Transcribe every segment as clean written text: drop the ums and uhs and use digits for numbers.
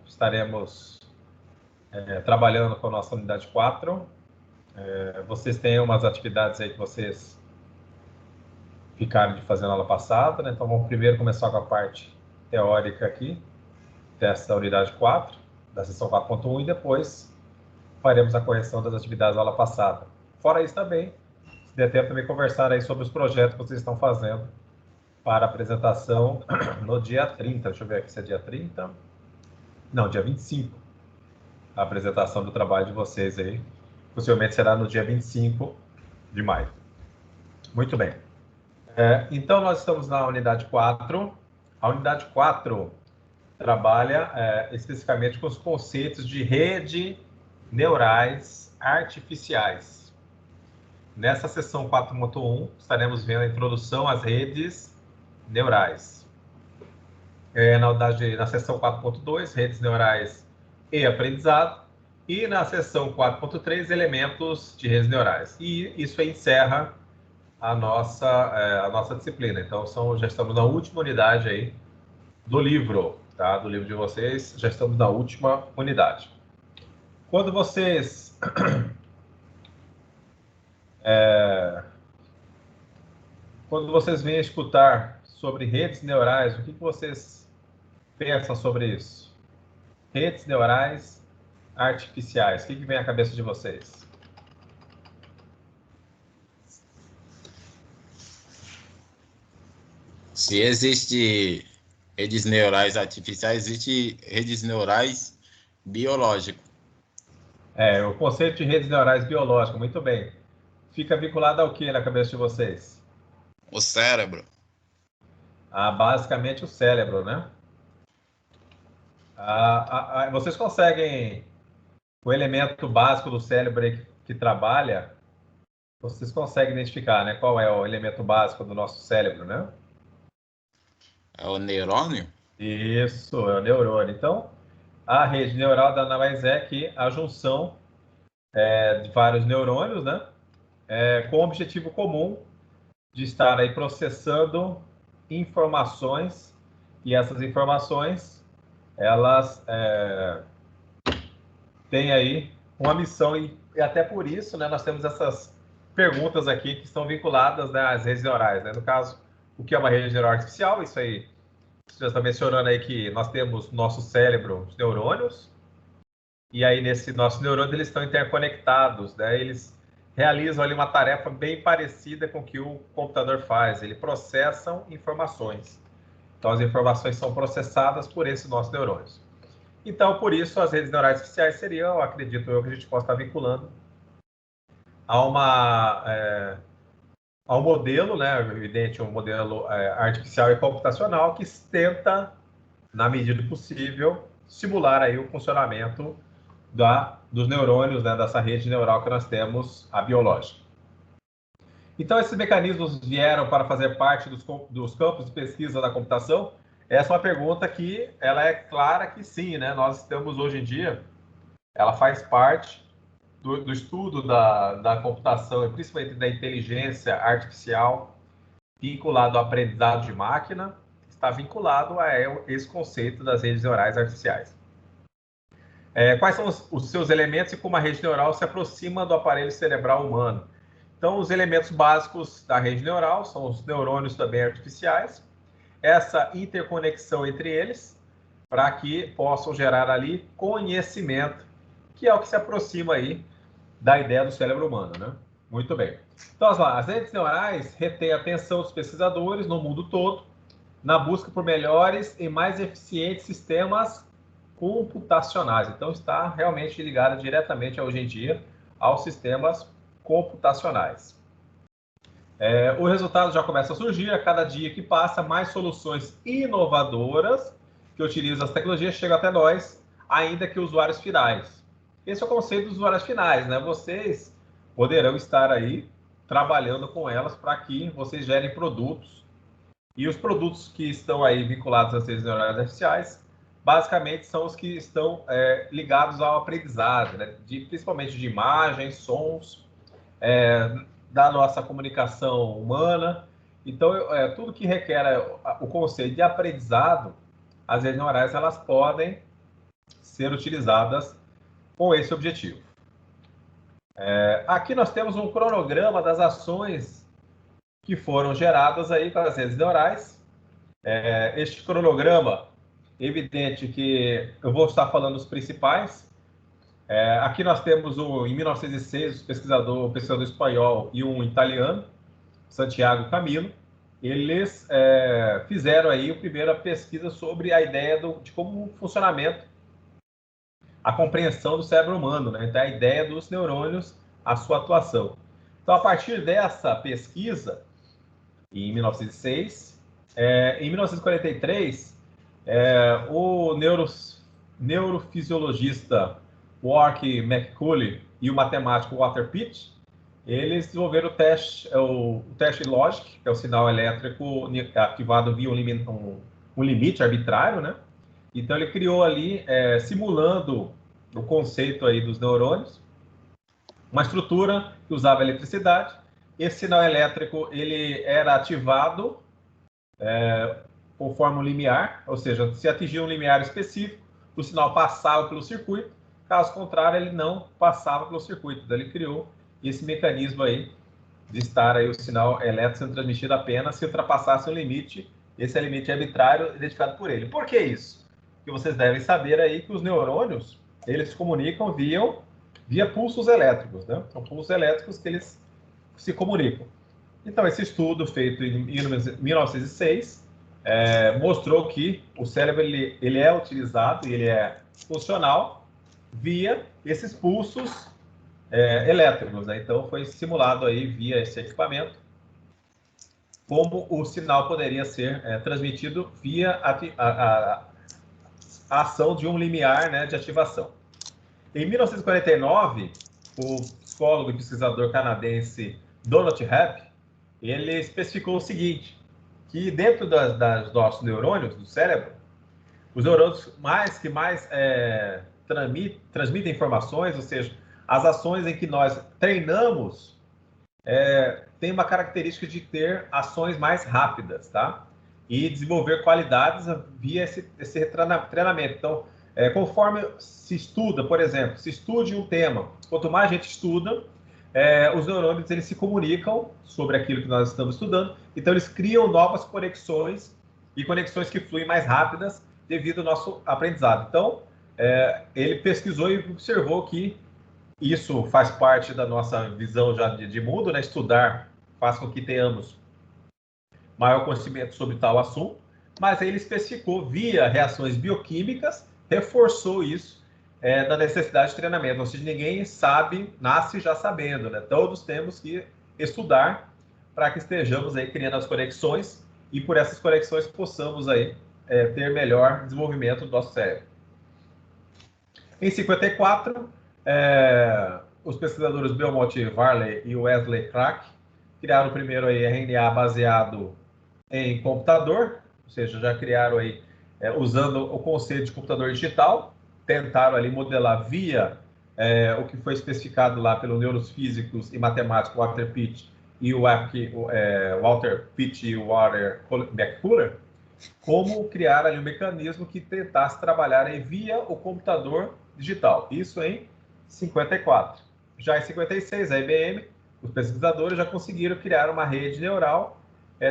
estaremos trabalhando com a nossa unidade 4. Vocês têm umas atividades aí que vocês ficaram de fazer na aula passada, né? Então vamos primeiro começar com a parte teórica aqui, dessa unidade 4, da sessão 4.1, e depois faremos a correção das atividades da aula passada. Fora isso também, se der tempo também conversar aí sobre os projetos que vocês estão fazendo para apresentação no dia 30. Deixa eu ver aqui se é dia 30. Não, dia 25. A apresentação do trabalho de vocês aí. Possivelmente será no dia 25 de maio. Muito bem. Então, nós estamos na unidade 4. A unidade 4 trabalha especificamente com os conceitos de rede neurais artificiais. Nessa sessão 4.1, estaremos vendo a introdução às redes neurais. Na sessão 4.2, redes neurais e aprendizado. E na sessão 4.3, elementos de redes neurais. E isso encerra a nossa disciplina. Então, já estamos na última unidade aí do livro, tá? Do livro de vocês, já estamos na última unidade. Quando vocês vêm escutar sobre redes neurais, o que vocês pensam sobre isso? Redes neurais artificiais, o que vem à cabeça de vocês? Se existe redes neurais artificiais, existe redes neurais biológicas. O conceito de redes neurais biológicas, muito bem. Fica vinculado ao que na cabeça de vocês? O cérebro. Basicamente o cérebro, né? Vocês conseguem, o elemento básico do cérebro que trabalha, vocês conseguem identificar, né? Qual é o elemento básico do nosso cérebro, né? É o neurônio? Isso, é o neurônio. Então, a rede neural nada mais é que a junção de vários neurônios, né? Com o objetivo comum de estar aí processando informações, e essas informações, elas têm aí uma missão, e até por isso, né, nós temos essas perguntas aqui que estão vinculadas, né, às redes neurais, né? No caso, o que é uma rede neural artificial? Isso aí, você já está mencionando aí que nós temos no nosso cérebro os neurônios, e aí nesse nosso neurônio eles estão interconectados, né? Eles realizam ali uma tarefa bem parecida com o que o computador faz, eles processam informações. Então as informações são processadas por esses nossos neurônios. Então, por isso, as redes neurais artificiais seriam, acredito eu, que a gente possa estar vinculando a um modelo, né, evidente, um modelo artificial e computacional que tenta, na medida do possível, simular aí o funcionamento dos neurônios, né, dessa rede neural que nós temos, a biológica. Então, esses mecanismos vieram para fazer parte dos campos de pesquisa da computação? Essa é uma pergunta que ela é clara que sim, né? Nós estamos hoje em dia, ela faz parte do estudo da computação e principalmente da inteligência artificial vinculado ao aprendizado de máquina, está vinculado a esse conceito das redes neurais artificiais. Quais são os seus elementos e como a rede neural se aproxima do aparelho cerebral humano? Então, os elementos básicos da rede neural são os neurônios também artificiais, essa interconexão entre eles, para que possam gerar ali conhecimento, que é o que se aproxima aí da ideia do cérebro humano, né? Muito bem. Então, as redes neurais retêm a atenção dos pesquisadores no mundo todo, na busca por melhores e mais eficientes sistemas computacionais. Então, está realmente ligada diretamente, hoje em dia, aos sistemas computacionais. O resultado já começa a surgir, a cada dia que passa, mais soluções inovadoras que utilizam as tecnologias chegam até nós, ainda que usuários finais. Esse é o conceito dos usuários finais, né? Vocês poderão estar aí trabalhando com elas para que vocês gerem produtos. E os produtos que estão aí vinculados às redes neurais artificiais, basicamente são os que estão ligados ao aprendizado, né? Principalmente de imagens, sons, da nossa comunicação humana. Então, tudo que requer o conceito de aprendizado, as redes neurais elas podem ser utilizadas com esse objetivo. Aqui nós temos um cronograma das ações que foram geradas aí pelas redes neurais. Este cronograma, evidente que eu vou estar falando os principais. Aqui nós temos, em 1906, o pesquisador espanhol e um italiano, Santiago Camilo. Eles fizeram aí a primeira pesquisa sobre a ideia de como o funcionamento, a compreensão do cérebro humano, né? Então, a ideia dos neurônios, a sua atuação. Então, a partir dessa pesquisa, em 1906, em 1943, o neurofisiologista Wark McCulley e o matemático Walter Pitt, eles desenvolveram o teste logic, que é o sinal elétrico ativado via um limite arbitrário, né? Então, ele criou ali, simulando o conceito aí dos neurônios, uma estrutura que usava eletricidade. Esse sinal elétrico ele era ativado conforme um limiar, ou seja, se atingir um limiar específico, o sinal passava pelo circuito, caso contrário, ele não passava pelo circuito. Então, ele criou esse mecanismo aí de estar aí o sinal elétrico sendo transmitido apenas se ultrapassasse um limite, esse limite arbitrário identificado por ele. Por que isso? Porque vocês devem saber aí que os neurônios, eles se comunicam via pulsos elétricos, né? São pulsos elétricos que eles se comunicam. Então, esse estudo feito em 1906 mostrou que o cérebro ele é utilizado e ele é funcional via esses pulsos elétricos, né? Então, foi simulado aí via esse equipamento como o sinal poderia ser transmitido via a ação de um limiar, né, de ativação. Em 1949, o psicólogo e pesquisador canadense Donald Hebb, ele especificou o seguinte, que dentro dos nossos neurônios, do cérebro, os neurônios que mais transmitem informações, ou seja, as ações em que nós treinamos, tem uma característica de ter ações mais rápidas, tá? E desenvolver qualidades via esse treinamento. Então, conforme se estuda, por exemplo, se estude um tema, quanto mais a gente estuda, os neurônios eles se comunicam sobre aquilo que nós estamos estudando, então eles criam novas conexões e conexões que fluem mais rápidas devido ao nosso aprendizado. Então, ele pesquisou e observou que isso faz parte da nossa visão já de mundo, né? Estudar faz com que tenhamos maior conhecimento sobre tal assunto, mas aí ele especificou via reações bioquímicas, reforçou isso da necessidade de treinamento. Ou seja, ninguém nasce já sabendo, né? Todos temos que estudar para que estejamos aí criando as conexões e por essas conexões possamos aí ter melhor desenvolvimento do nosso cérebro. Em 54, os pesquisadores Belmont Varley e Wesley Clark criaram o primeiro aí RNA baseado em computador, ou seja, já criaram aí, usando o conceito de computador digital, tentaram ali modelar via o que foi especificado lá pelos neurofísicos e matemáticos Walter Pitt e o Walter McCulley, como criar ali um mecanismo que tentasse trabalhar aí via o computador digital. Isso em 54. Já em 56, a IBM, os pesquisadores já conseguiram criar uma rede neural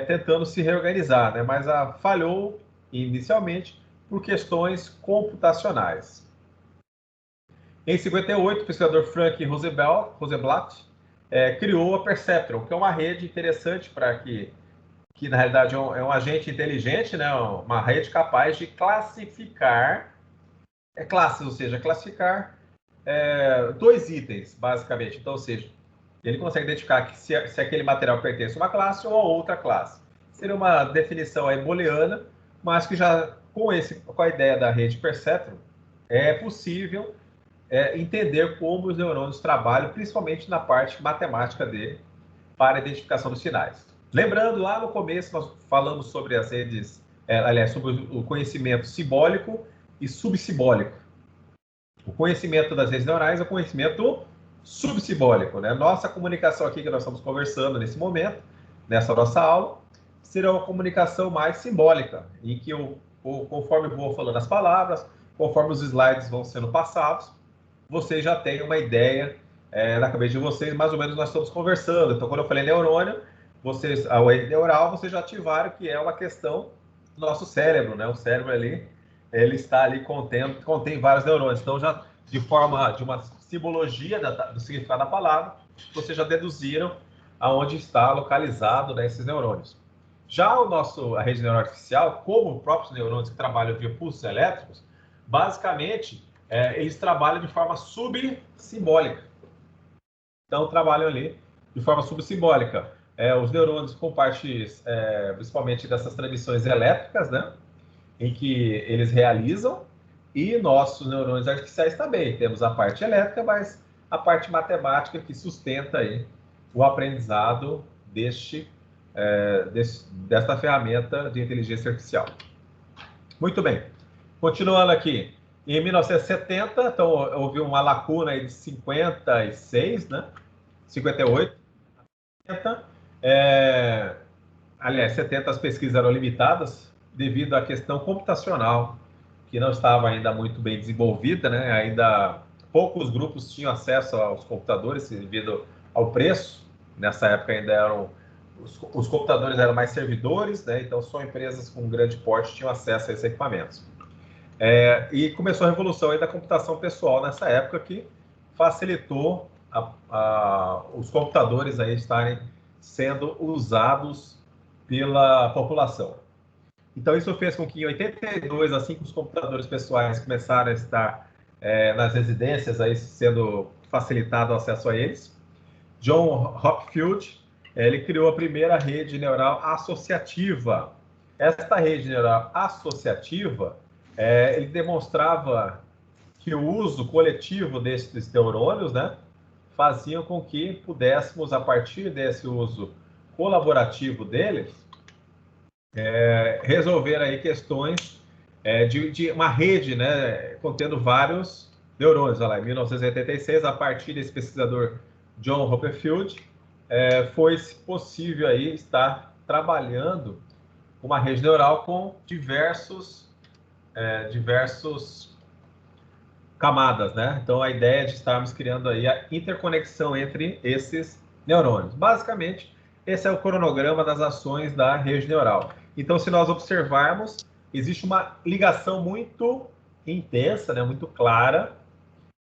tentando se reorganizar, né? Mas falhou inicialmente por questões computacionais. Em 58, o pesquisador Frank Rosenblatt criou a Perceptron, que é uma rede interessante para que na realidade é um agente inteligente, né? Uma rede capaz de classificar classes, ou seja, classificar dois itens, basicamente. Então, ou seja, ele consegue identificar que se aquele material pertence a uma classe ou a outra classe. Seria uma definição aí booleana, mas que já com a ideia da rede Perceptron, é possível entender como os neurônios trabalham, principalmente na parte matemática dele, para a identificação dos sinais. Lembrando, lá no começo nós falamos sobre as redes, sobre o conhecimento simbólico e subsimbólico. O conhecimento das redes neurais é o conhecimento subsimbólico, né? Nossa comunicação aqui que nós estamos conversando nesse momento, nessa nossa aula, será uma comunicação mais simbólica, em que conforme eu vou falando as palavras, conforme os slides vão sendo passados, vocês já têm uma ideia na cabeça de vocês, mais ou menos nós estamos conversando. Então, quando eu falei neurônio, a rede neural, vocês já ativaram que é uma questão do nosso cérebro, né? O cérebro ali, ele está ali contém vários neurônios. Então, já de uma simbologia do significado da palavra, vocês já deduziram aonde está localizado, né, esses neurônios. Já a rede neural artificial, como os próprios neurônios que trabalham via pulsos elétricos, basicamente, eles trabalham de forma subsimbólica. Então, trabalham ali de forma subsimbólica. Os neurônios com partes, principalmente dessas transmissões elétricas, né, em que eles realizam, e nossos neurônios artificiais também. Temos a parte elétrica, mas a parte matemática que sustenta aí o aprendizado desta ferramenta de inteligência artificial. Muito bem. Continuando aqui. Em 1970, então, houve uma lacuna aí de 56, né? 58. 70. Aliás, 70 as pesquisas eram limitadas devido à questão computacional, que não estava ainda muito bem desenvolvida, né? Ainda poucos grupos tinham acesso aos computadores devido ao preço. Nessa época ainda os computadores eram mais servidores, né? Então só empresas com grande porte tinham acesso a esses equipamentos. E começou a revolução aí da computação pessoal nessa época, que facilitou os computadores aí estarem sendo usados pela população. Então, isso fez com que em 82, assim que os computadores pessoais começaram a estar nas residências, aí sendo facilitado o acesso a eles, John Hopfield, ele criou a primeira rede neural associativa. Esta rede neural associativa, ele demonstrava que o uso coletivo desses neurônios, né, faziam com que pudéssemos, a partir desse uso colaborativo deles, resolver aí questões de uma rede, né, contendo vários neurônios. Olha lá, em 1986, a partir desse pesquisador John Hopfield, foi possível aí estar trabalhando uma rede neural com diversos camadas, né? Então, a ideia de estarmos criando aí a interconexão entre esses neurônios. Basicamente, esse é o cronograma das ações da rede neural. Então, se nós observarmos, existe uma ligação muito intensa, né, muito clara,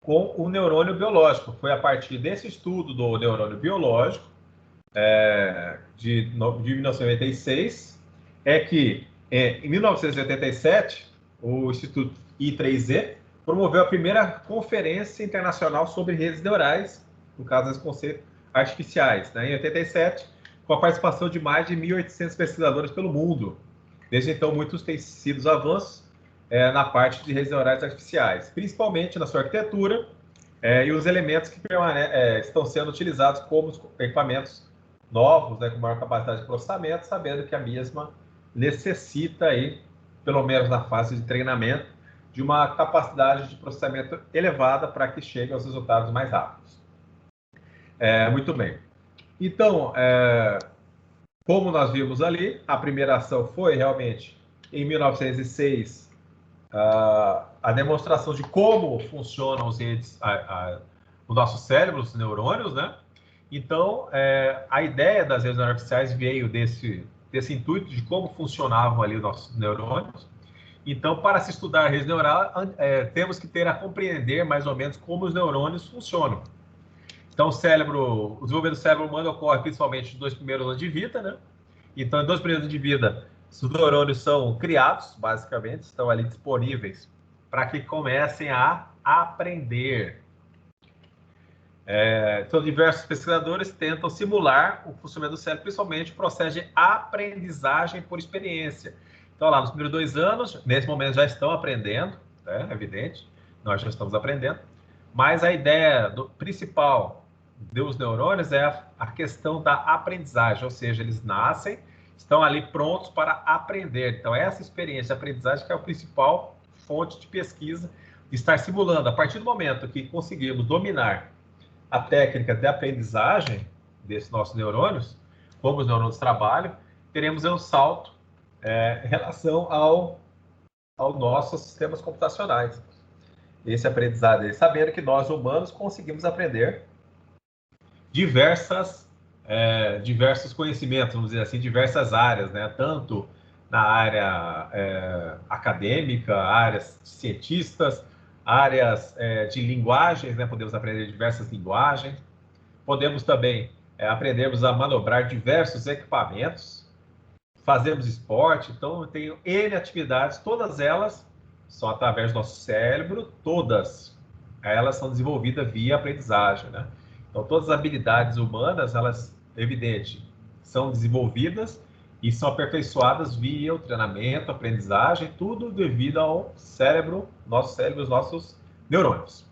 com o neurônio biológico. Foi a partir desse estudo do neurônio biológico, de 1996, que, em 1987, o Instituto I3E promoveu a primeira conferência internacional sobre redes neurais, no caso, dos conceitos artificiais, né, em 87, com a participação de mais de 1.800 pesquisadores pelo mundo. Desde então, muitos têm sido os avanços na parte de redes neurais artificiais, principalmente na sua arquitetura e os elementos que estão sendo utilizados como equipamentos novos, né, com maior capacidade de processamento, sabendo que a mesma necessita, aí, pelo menos na fase de treinamento, de uma capacidade de processamento elevada para que chegue aos resultados mais rápidos. Muito bem. Então, como nós vimos ali, a primeira ação foi realmente, em 1906, a demonstração de como funcionam o nosso cérebro, os neurônios, né? Então, a ideia das redes artificiais veio desse intuito de como funcionavam ali os nossos neurônios. Então, para se estudar a rede neural, temos que compreender mais ou menos como os neurônios funcionam. Então, o desenvolvimento do cérebro humano ocorre principalmente nos 2 primeiros anos de vida, né? Então, em 2 primeiros anos de vida, os neurônios são criados, basicamente, estão ali disponíveis para que comecem a aprender. Então, diversos pesquisadores tentam simular o funcionamento do cérebro, principalmente o processo de aprendizagem por experiência. Então, lá nos primeiros 2 anos, nesse momento já estão aprendendo, é evidente, nós já estamos aprendendo, mas a ideia principal dos neurônios é a questão da aprendizagem, ou seja, eles nascem, estão ali prontos para aprender. Então, essa experiência de aprendizagem que é a principal fonte de pesquisa, estar simulando. A partir do momento que conseguirmos dominar a técnica de aprendizagem desses nossos neurônios, como os neurônios trabalham, teremos um salto em relação aos nossos sistemas computacionais. Esse aprendizado, sabendo que nós humanos conseguimos aprender diversos conhecimentos, vamos dizer assim, diversas áreas, né? Tanto na área acadêmica, áreas cientistas, áreas de linguagens, né? Podemos aprender diversas linguagens. Podemos também aprendermos a manobrar diversos equipamentos, fazemos esporte, então tem N atividades, todas elas são através do nosso cérebro, todas elas são desenvolvidas via aprendizagem, né? Então todas as habilidades humanas, elas, evidente, são desenvolvidas e são aperfeiçoadas via o treinamento, aprendizagem, tudo devido ao cérebro, nosso cérebro, os nossos neurônios.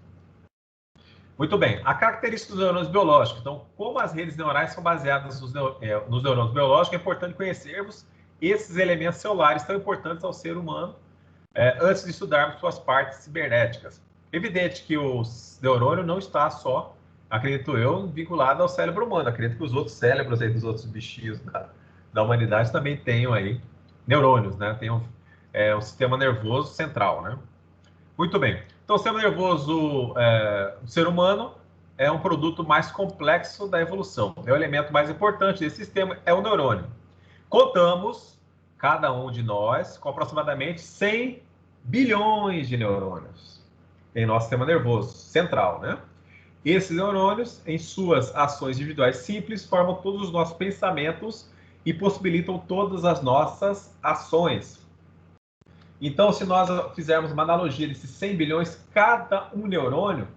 Muito bem, a característica dos neurônios biológicos. Então, como as redes neurais são baseadas nos neurônios biológicos, é importante conhecermos esses elementos celulares tão importantes ao ser humano antes de estudarmos suas partes cibernéticas. Evidente que o neurônio não está só, acredito eu, vinculado ao cérebro humano. Acredito que os outros cérebros aí dos outros bichinhos da humanidade também tenham aí neurônios, né? Tem o sistema nervoso central, né? Muito bem. Então, o sistema nervoso do ser humano é um produto mais complexo da evolução. É o elemento mais importante desse sistema, é o neurônio. Contamos, cada um de nós, com aproximadamente 100 bilhões de neurônios em nosso sistema nervoso central, né? Esses neurônios, em suas ações individuais simples, formam todos os nossos pensamentos e possibilitam todas as nossas ações. Então, se nós fizermos uma analogia desses 100 bilhões, cada um neurônio,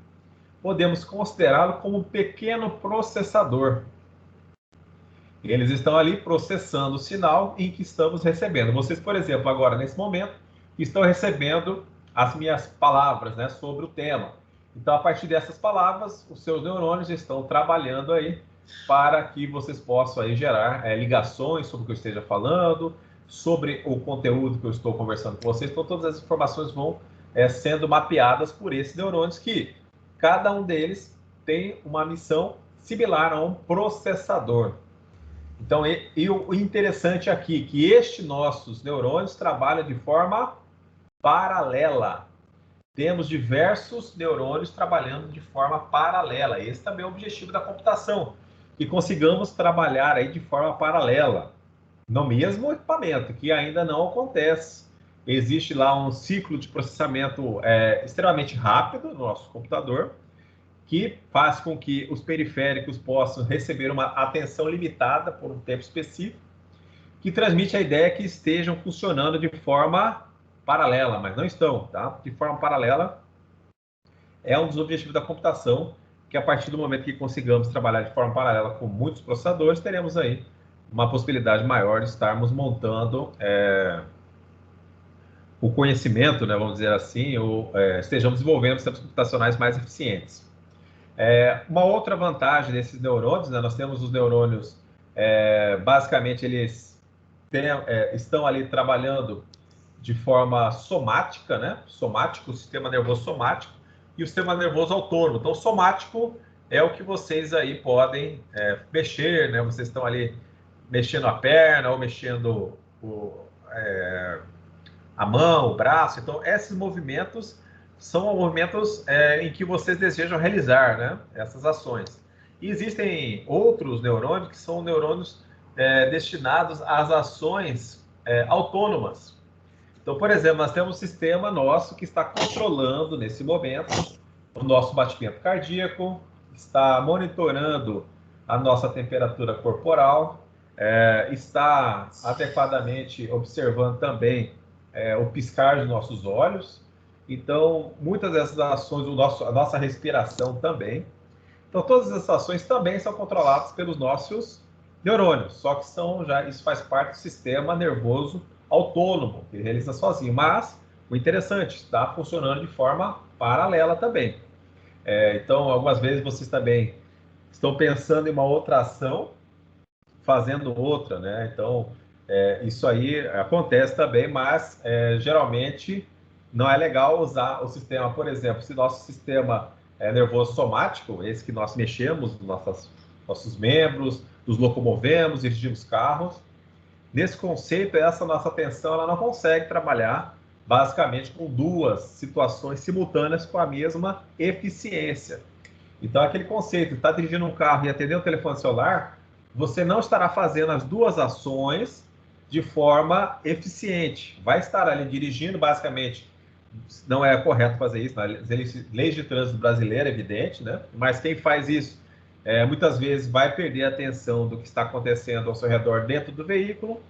podemos considerá-lo como um pequeno processador. Eles estão ali processando o sinal em que estamos recebendo. Vocês, por exemplo, agora, nesse momento, estão recebendo as minhas palavras, né, sobre o tema. Então, a partir dessas palavras, os seus neurônios estão trabalhando aí para que vocês possam aí gerar ligações sobre o que eu esteja falando, sobre o conteúdo que eu estou conversando com vocês. Então, todas as informações vão sendo mapeadas por esses neurônios que, cada um deles, tem uma missão similar a um processador. Então, o interessante aqui é que estes nossos neurônios trabalham de forma paralela. Temos diversos neurônios trabalhando de forma paralela. Esse também é o objetivo da computação, que consigamos trabalhar aí de forma paralela no mesmo equipamento, que ainda não acontece. Existe lá um ciclo de processamento extremamente rápido no nosso computador, que faz com que os periféricos possam receber uma atenção limitada por um tempo específico, que transmite a ideia que estejam funcionando de forma paralela, mas não estão, tá? De forma paralela é um dos objetivos da computação, que a partir do momento que consigamos trabalhar de forma paralela com muitos processadores, teremos aí uma possibilidade maior de estarmos montando o conhecimento, né, vamos dizer assim, ou estejamos desenvolvendo sistemas computacionais mais eficientes. Uma outra vantagem desses neurônios, né, nós temos os neurônios, basicamente eles estão ali trabalhando de forma somática, né? Somático, o sistema nervoso somático e o sistema nervoso autônomo. Então, somático é o que vocês aí podem mexer, né? Vocês estão ali mexendo a perna ou mexendo a mão, o braço. Então, esses movimentos são movimentos em que vocês desejam realizar, né? Essas ações. E existem outros neurônios que são neurônios destinados às ações autônomas. Então, por exemplo, nós temos um sistema nosso que está controlando, nesse momento, o nosso batimento cardíaco, está monitorando a nossa temperatura corporal, está adequadamente observando também o piscar dos nossos olhos. Então, muitas dessas ações, a nossa respiração também. Então, todas essas ações também são controladas pelos nossos neurônios, só que isso faz parte do sistema nervoso autônomo, que realiza sozinho. Mas, o interessante, está funcionando de forma paralela também. Então, algumas vezes vocês também estão pensando em uma outra ação, fazendo outra, né? Então, isso aí acontece também, mas geralmente não é legal usar o sistema, por exemplo, se nosso sistema nervoso somático, esse que nós mexemos, nossos membros, nos locomovemos, dirigimos carros, nesse conceito, essa nossa atenção ela não consegue trabalhar basicamente com duas situações simultâneas com a mesma eficiência. Então, aquele conceito, está dirigindo um carro e atendendo o telefone celular, você não estará fazendo as duas ações de forma eficiente. Vai estar ali dirigindo, basicamente, não é correto fazer isso, nas leis de trânsito brasileira, é evidente, né? Mas quem faz isso, muitas vezes vai perder a atenção do que está acontecendo ao seu redor dentro do veículo,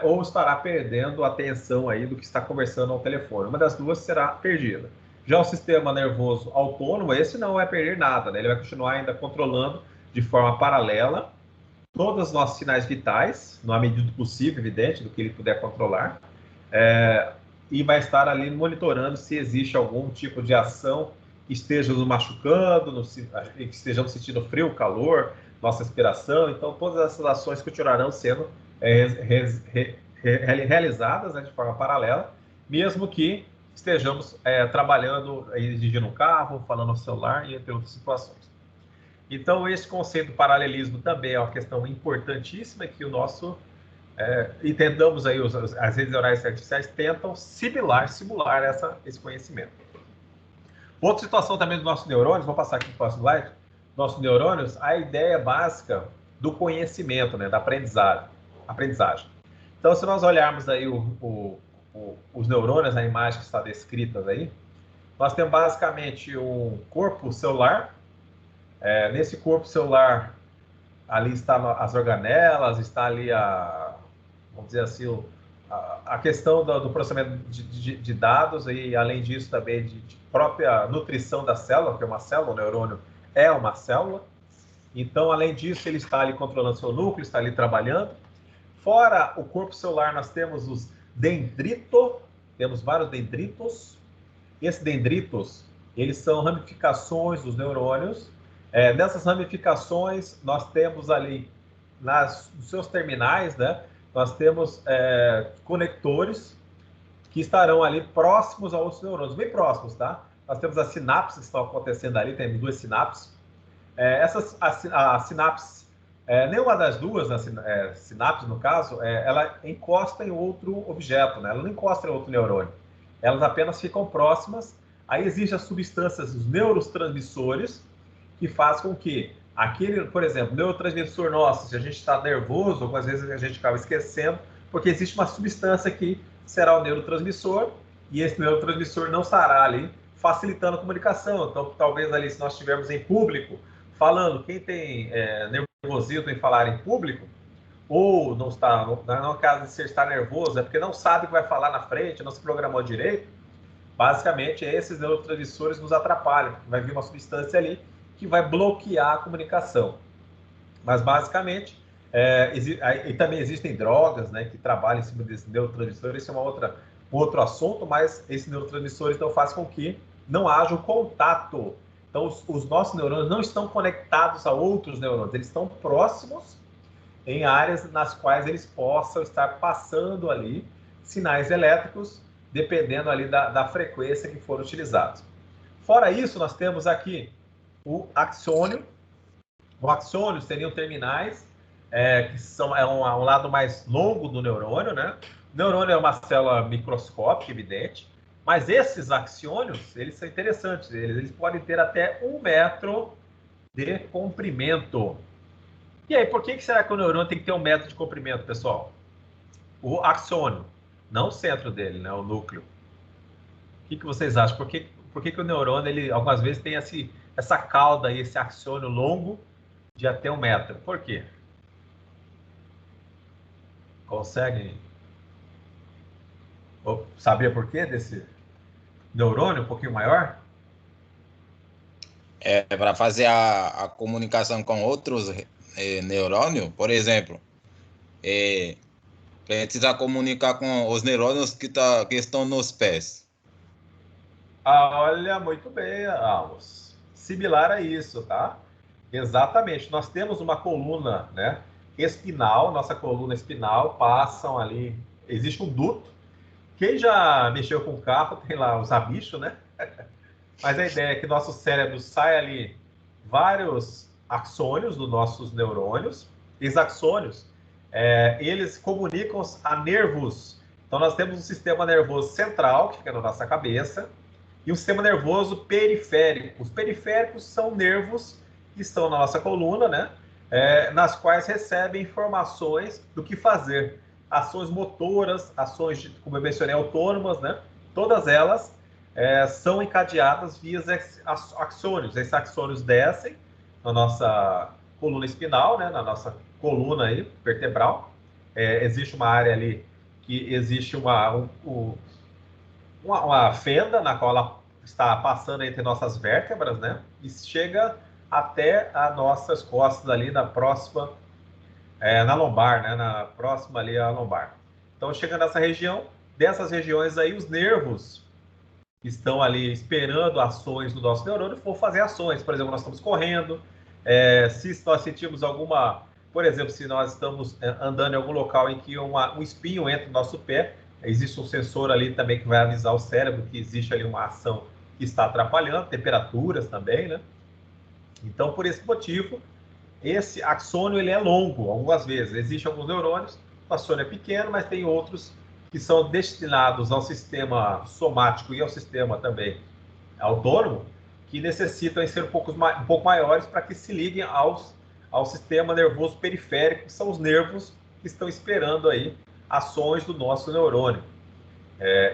ou estará perdendo a atenção aí do que está conversando ao telefone. Uma das duas será perdida. Já o sistema nervoso autônomo, esse não vai perder nada, né? Ele vai continuar ainda controlando de forma paralela todos os nossos sinais vitais, na medida do possível, evidente, do que ele puder controlar, e vai estar ali monitorando se existe algum tipo de ação que esteja nos machucando, que estejamos sentindo frio, calor, nossa respiração. Então, todas essas ações continuarão sendo realizadas, né, de forma paralela, mesmo que estejamos trabalhando, dirigindo um carro, falando no celular e entre outras situações. Então, esse conceito do paralelismo também é uma questão importantíssima que o nosso... e tentamos aí, as redes neurais artificiais tentam simular esse conhecimento. Outra situação também dos nossos neurônios, vou passar aqui para o próximo slide, nossos neurônios, a ideia básica do conhecimento, né, da aprendizagem. Então, se nós olharmos aí os neurônios, a imagem que está descrita aí, nós temos basicamente um corpo celular. Nesse corpo celular, ali está as organelas, está ali vamos dizer assim, a questão do processamento de dados, e além disso também de própria nutrição da célula, porque uma célula, o neurônio é uma célula. Então, além disso, ele está ali controlando seu núcleo, está ali trabalhando. Fora o corpo celular, nós temos os dendritos, temos vários dendritos. Esses dendritos, eles são ramificações dos neurônios. Nessas ramificações, nós temos ali, nos seus terminais, né, nós temos conectores que estarão ali próximos a outros neurônios, bem próximos, tá? Nós temos as sinapses que estão acontecendo ali, temos duas sinapses. A sinapse, nenhuma das duas, sinapses no caso, ela encosta em outro objeto, né? Ela não encosta em outro neurônio. Elas apenas ficam próximas. Aí existem as substâncias, os neurotransmissores, que faz com que por exemplo, neurotransmissor nosso, se a gente está nervoso, algumas vezes a gente acaba esquecendo, porque existe uma substância que será o neurotransmissor, e esse neurotransmissor não estará ali facilitando a comunicação. Então, talvez ali, se nós estivermos em público, falando, quem tem nervosismo em falar em público, ou não está, no caso de você estar nervoso, é porque não sabe o que vai falar na frente, não se programou direito, basicamente esses neurotransmissores nos atrapalham, vai vir uma substância ali que vai bloquear a comunicação. Mas, basicamente, e também existem drogas, né, que trabalham em cima desses neurotransmissores, isso é outro assunto, mas esses neurotransmissores então fazem com que não haja um contato. Então, os nossos neurônios não estão conectados a outros neurônios, eles estão próximos em áreas nas quais eles possam estar passando ali sinais elétricos, dependendo ali da frequência que for utilizado. Fora isso, nós temos aqui o axônio. O axônio seriam terminais, que são um lado mais longo do neurônio, né? O neurônio é uma célula microscópica, evidente, mas esses axônios, eles são interessantes, eles podem ter até 1 metro de comprimento. E aí, por que será que o neurônio tem que ter 1 metro de comprimento, pessoal? O axônio, não o centro dele, né? O núcleo. O que vocês acham? Por que o neurônio, ele algumas vezes tem essa cauda aí, esse axônio longo de até 1 metro? Por quê? Conseguem saber por quê desse neurônio um pouquinho maior? Para fazer a comunicação com outros neurônios, por exemplo, precisa comunicar com os neurônios que estão nos pés. Olha, muito bem, Amos. Similar a isso, tá? Exatamente. Nós temos uma coluna, né, espinal, nossa coluna espinal, passam ali, existe um duto. Quem já mexeu com o carro tem lá os rabichos, né? Mas a ideia é que nosso cérebro sai ali vários axônios dos nossos neurônios. Esses axônios, eles comunicam a nervos. Então, Então, nós temos um sistema nervoso central, que fica na nossa cabeça, e um sistema nervoso periférico. Os periféricos são nervos que estão na nossa coluna, né? Nas quais recebem informações do que fazer. Ações motoras, ações, como eu mencionei, autônomas, né? Todas elas são encadeadas via axônios. Esses axônios descem na nossa coluna espinal, né? Na nossa coluna aí, vertebral. Existe uma área ali que existe uma fenda na qual ela está passando entre nossas vértebras, né? E chega até as nossas costas ali na próxima, na lombar, né? Na próxima ali a lombar. Então chega nessa região, dessas regiões aí, os nervos que estão ali esperando ações do nosso neurônio vão fazer ações. Por exemplo, nós estamos correndo, se nós sentimos alguma, por exemplo, se nós estamos andando em algum local em que um espinho entra no nosso pé, existe um sensor ali também que vai avisar o cérebro que existe ali uma ação que está atrapalhando, temperaturas também, né? Então, por esse motivo, esse axônio ele é longo, algumas vezes. Existem alguns neurônios, o axônio é pequeno, mas tem outros que são destinados ao sistema somático e ao sistema também autônomo, que necessitam ser um pouco maiores para que se liguem ao sistema nervoso periférico, que são os nervos que estão esperando aí ações do nosso neurônio.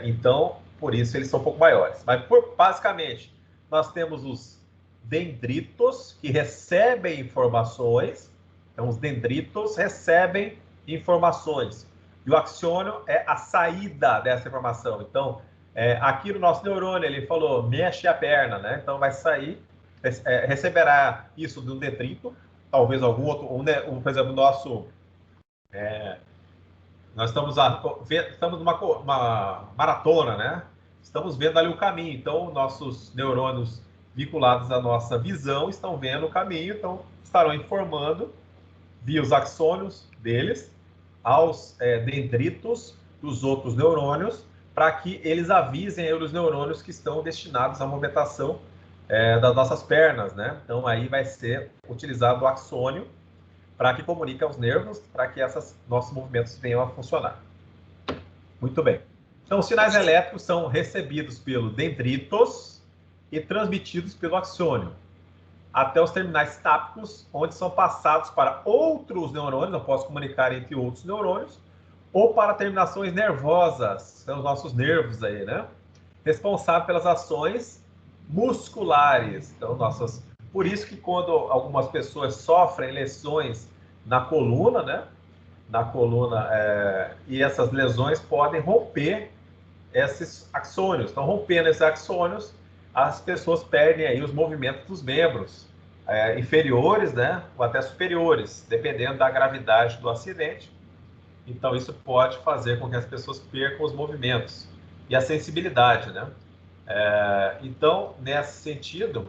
Então, por isso eles são um pouco maiores. Mas, basicamente, nós temos os dendritos, que recebem informações. Então, os dendritos recebem informações. E o axônio é a saída dessa informação. Então, aqui no nosso neurônio, ele falou, mexe a perna, né? Então, vai sair, receberá isso do dendrito, talvez algum outro, por exemplo, nosso... nós estamos numa maratona, né? Estamos vendo ali o caminho. Então, nossos neurônios vinculados à nossa visão estão vendo o caminho, então estarão informando via os axônios deles aos dendritos dos outros neurônios, para que eles avisem os neurônios que estão destinados à movimentação das nossas pernas, né? Então, aí vai ser utilizado o axônio para que comunique aos nervos, para que esses nossos movimentos venham a funcionar. Muito bem. Então, os sinais elétricos são recebidos pelo dendritos e transmitidos pelo axônio, até os terminais tápicos, onde são passados para outros neurônios, eu posso comunicar entre outros neurônios, ou para terminações nervosas, são os nossos nervos aí, né? Responsável pelas ações musculares. Então, por isso que quando algumas pessoas sofrem lesões na coluna, né? Na coluna, e essas lesões podem romper esses axônios. Então, rompendo esses axônios, as pessoas perdem aí os movimentos dos membros inferiores, né? Ou até superiores, dependendo da gravidade do acidente. Então, isso pode fazer com que as pessoas percam os movimentos e a sensibilidade, né? Então, nesse sentido,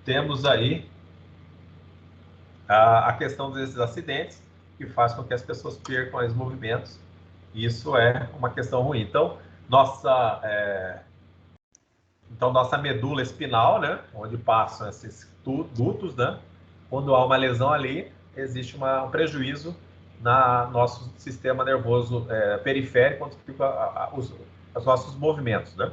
temos aí a questão desses acidentes, que faz com que as pessoas percam os movimentos. Isso é uma questão ruim. Então, nossa medula espinal, né, onde passam esses dutos, né, quando há uma lesão ali, existe um prejuízo no nosso sistema nervoso periférico, onde ficam os nossos movimentos, né?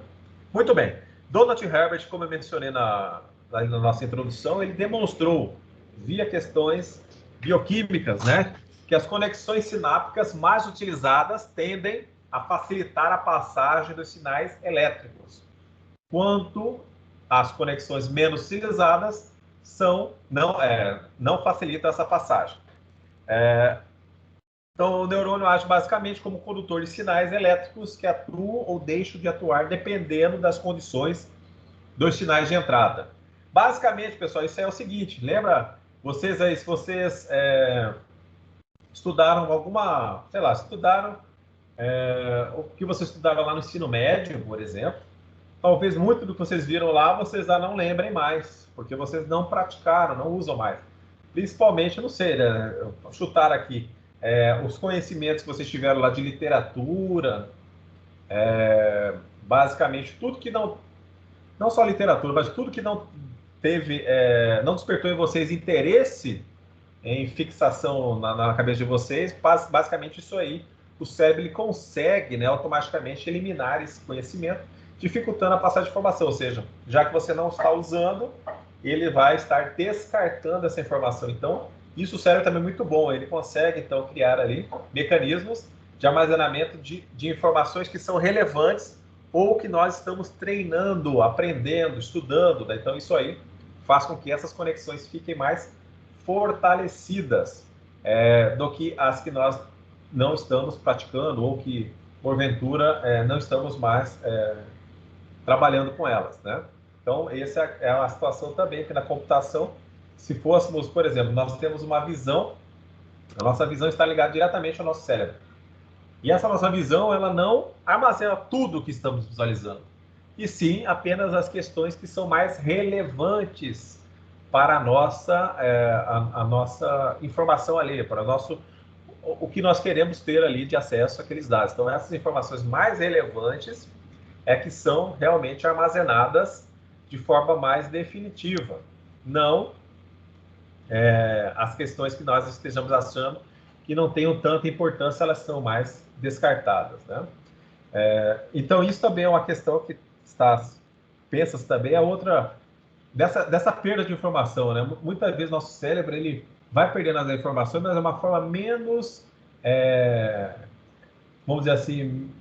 Muito bem. Donald Herbert, como eu mencionei na nossa introdução, ele demonstrou, via questões bioquímicas, né, que as conexões sinápticas mais utilizadas tendem a facilitar a passagem dos sinais elétricos, quanto as conexões menos utilizadas não facilitam essa passagem. Então, o neurônio age basicamente como condutor de sinais elétricos que atuam ou deixam de atuar dependendo das condições dos sinais de entrada. Basicamente, pessoal, isso é o seguinte, lembra, vocês aí, se vocês estudaram o que vocês estudaram lá no ensino médio, por exemplo, talvez muito do que vocês viram lá, vocês já não lembrem mais, porque vocês não praticaram, não usam mais. Principalmente, não sei, né, chutar aqui, os conhecimentos que vocês tiveram lá de literatura, basicamente tudo que não só literatura, mas tudo que não despertou em vocês interesse em fixação na cabeça de vocês, basicamente isso aí o cérebro ele consegue, né, automaticamente eliminar esse conhecimento, dificultando a passagem de informação. Ou seja, já que você não está usando, ele vai estar descartando essa informação. Então, isso o cérebro também é muito bom. Ele consegue, então, criar ali mecanismos de armazenamento de informações que são relevantes ou que nós estamos treinando, aprendendo, estudando, né? Então, isso aí faz com que essas conexões fiquem mais fortalecidas do que as que nós não estamos praticando ou que, porventura, não estamos mais trabalhando com elas, né? Então, essa é a situação também que na computação, se fôssemos, por exemplo, nós temos uma visão, a nossa visão está ligada diretamente ao nosso cérebro. E essa nossa visão, ela não armazena tudo o que estamos visualizando, e sim apenas as questões que são mais relevantes para a nossa informação ali, para o que nós queremos ter ali de acesso àqueles dados. Então, essas informações mais relevantes que são realmente armazenadas de forma mais definitiva, não as questões que nós estejamos achando que não tenham tanta importância, elas são mais descartadas, né? Então, isso também é uma questão que pensa-se também, a outra, dessa perda de informação, né? Muitas vezes nosso cérebro, ele vai perdendo as informações, mas é uma forma menos, vamos dizer assim,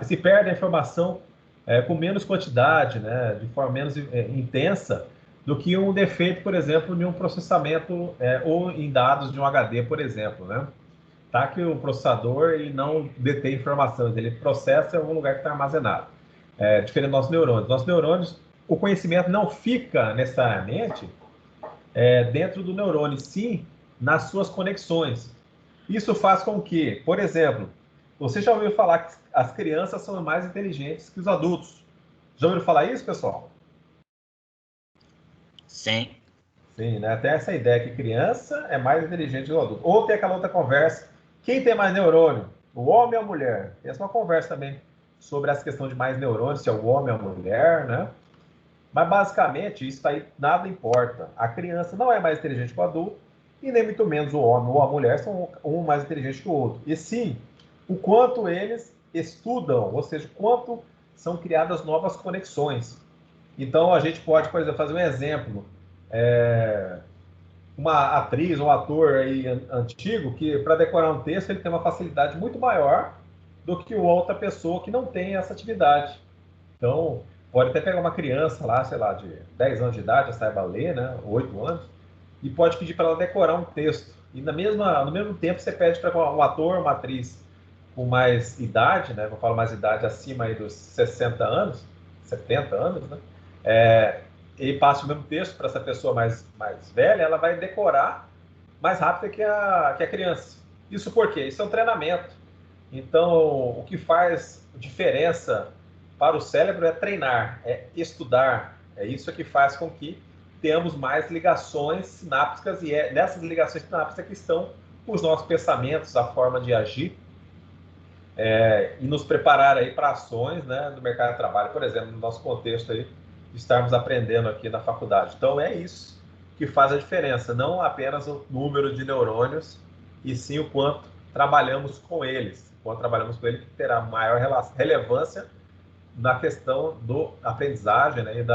se perde a informação com menos quantidade, né? De forma menos intensa, do que um defeito, por exemplo, em um processamento ou em dados de um HD, por exemplo, né? Tá, que o processador ele não detém informações, ele processa em algum lugar que está armazenado. Diferente dos nossos neurônios. Nossos neurônios, o conhecimento não fica necessariamente dentro do neurônio, sim nas suas conexões. Isso faz com que, por exemplo, você já ouviu falar que as crianças são mais inteligentes que os adultos? Já ouviram falar isso, pessoal? Sim. Sim, né? Tem essa ideia que criança é mais inteligente que o adulto. Ou tem aquela outra conversa, quem tem mais neurônio? O homem ou a mulher? Tem essa uma conversa também sobre essa questão de mais neurônio, se é o homem ou a mulher, né? Mas basicamente isso aí nada importa. A criança não é mais inteligente que o adulto e nem muito menos o homem ou a mulher são um mais inteligente que o outro. E sim, o quanto eles estudam, ou seja, quanto são criadas novas conexões. Então a gente pode, por exemplo, fazer um exemplo. Uma atriz ou um ator aí antigo que para decorar um texto ele tem uma facilidade muito maior do que outra pessoa que não tem essa atividade. Então, pode até pegar uma criança lá, sei lá, de 10 anos de idade, já saiba ler, né, 8 anos, e pode pedir para ela decorar um texto. E no mesmo tempo você pede para um ator, uma atriz com mais idade, né, eu falo mais idade acima aí dos 60 anos, 70 anos, né, e passa o mesmo texto para essa pessoa mais velha, ela vai decorar mais rápido que a criança. Isso por quê? Isso é um treinamento. Então, o que faz diferença para o cérebro é treinar, é estudar. É isso que faz com que tenhamos mais ligações sinápticas e nessas ligações sinápticas que estão os nossos pensamentos, a forma de agir e nos preparar aí para ações, né, do mercado de trabalho, por exemplo, no nosso contexto aí, estarmos aprendendo aqui na faculdade. Então, é isso que faz a diferença, não apenas o número de neurônios, e sim o quanto trabalhamos com eles. O quanto trabalhamos com ele que terá maior relevância na questão do aprendizagem, né,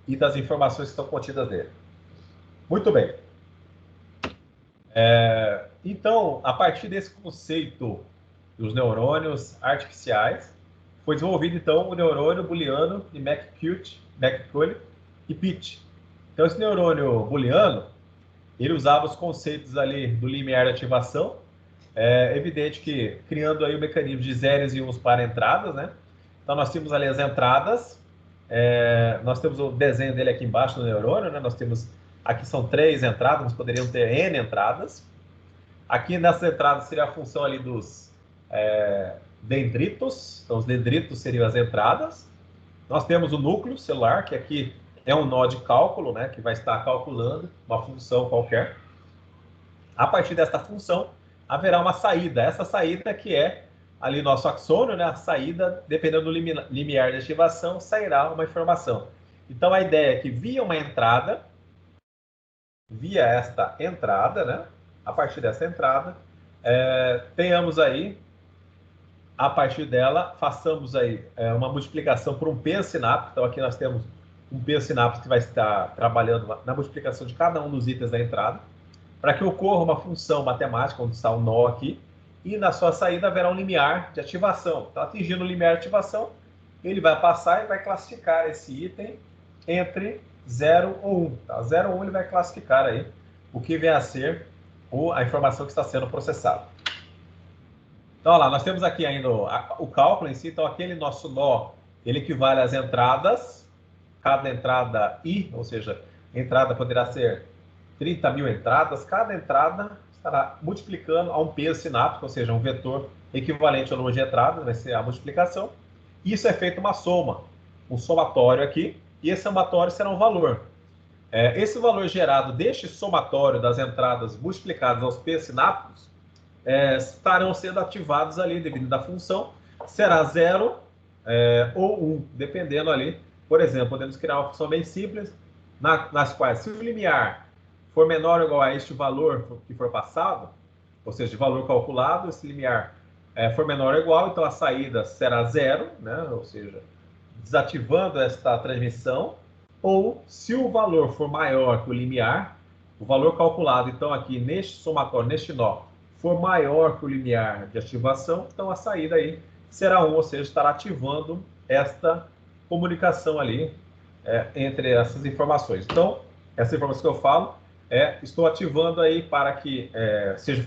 e das informações que estão contidas nele. Muito bem. Então, a partir desse conceito dos neurônios artificiais, foi desenvolvido, então, o neurônio booleano de McCulloch e Pitt. Então, esse neurônio booleano, ele usava os conceitos ali do limiar de ativação, evidente que criando aí o mecanismo de zeros e uns para entradas, né? Então, nós temos ali as entradas, nós temos o desenho dele aqui embaixo do neurônio, né? Nós temos, aqui são 3 entradas, nós poderíamos ter N entradas. Aqui nessas entradas seria a função ali dos dendritos, então os dendritos seriam as entradas. Nós temos o núcleo celular, que aqui é um nó de cálculo, né, que vai estar calculando uma função qualquer. A partir desta função, haverá uma saída. Essa saída que é ali nosso axônio, né, a saída, dependendo do limiar de ativação, sairá uma informação. Então, a ideia é que via esta entrada, né, a partir dessa entrada, tenhamos aí, a partir dela, façamos aí uma multiplicação por um peso sináptico. Então, aqui nós temos um peso sináptico que vai estar trabalhando na multiplicação de cada um dos itens da entrada, para que ocorra uma função matemática, onde está o nó aqui, e na sua saída haverá um limiar de ativação. Então, atingindo o limiar de ativação, ele vai passar e vai classificar esse item entre 0 ou 1. Tá? 0 ou 1 ele vai classificar aí o que vem a ser a informação que está sendo processada. Então, olha lá, nós temos aqui ainda o cálculo em si. Então, aquele nosso nó, ele equivale às entradas. Cada entrada I, ou seja, entrada poderá ser 30 mil entradas. Cada entrada estará multiplicando a um peso sináptico, ou seja, um vetor equivalente ao número de entradas, vai ser a multiplicação. Isso é feito uma soma, um somatório aqui, e esse somatório será um valor. Esse valor gerado deste somatório das entradas multiplicadas aos pesos sinápticos estarão sendo ativados ali, devido da função, será 0 ou 1, dependendo ali. Por exemplo, podemos criar uma função bem simples, nas quais, se o limiar for menor ou igual a este valor que for passado, ou seja, de valor calculado, esse limiar for menor ou igual, então a saída será 0, né? Ou seja, desativando esta transmissão, ou se o valor for maior que o limiar, o valor calculado, então aqui neste somatório, neste nó, for maior que o limiar de ativação, então a saída aí será 1, ou seja, estará ativando esta comunicação ali entre essas informações. Então, essa informação que eu falo, estou ativando aí para que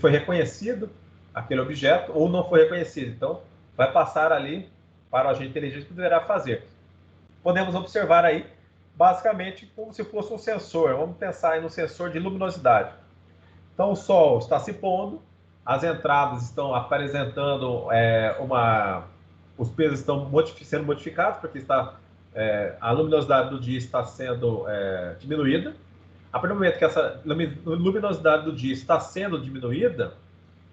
foi reconhecido aquele objeto ou não foi reconhecido. Então, vai passar ali para o agente inteligente que deverá fazer. Podemos observar aí, basicamente, como se fosse um sensor. Vamos pensar aí no sensor de luminosidade. Então, o sol está se pondo, as entradas estão apresentando os pesos estão sendo modificados, porque a luminosidade do dia está sendo diminuída. A partir do momento que essa luminosidade do dia está sendo diminuída,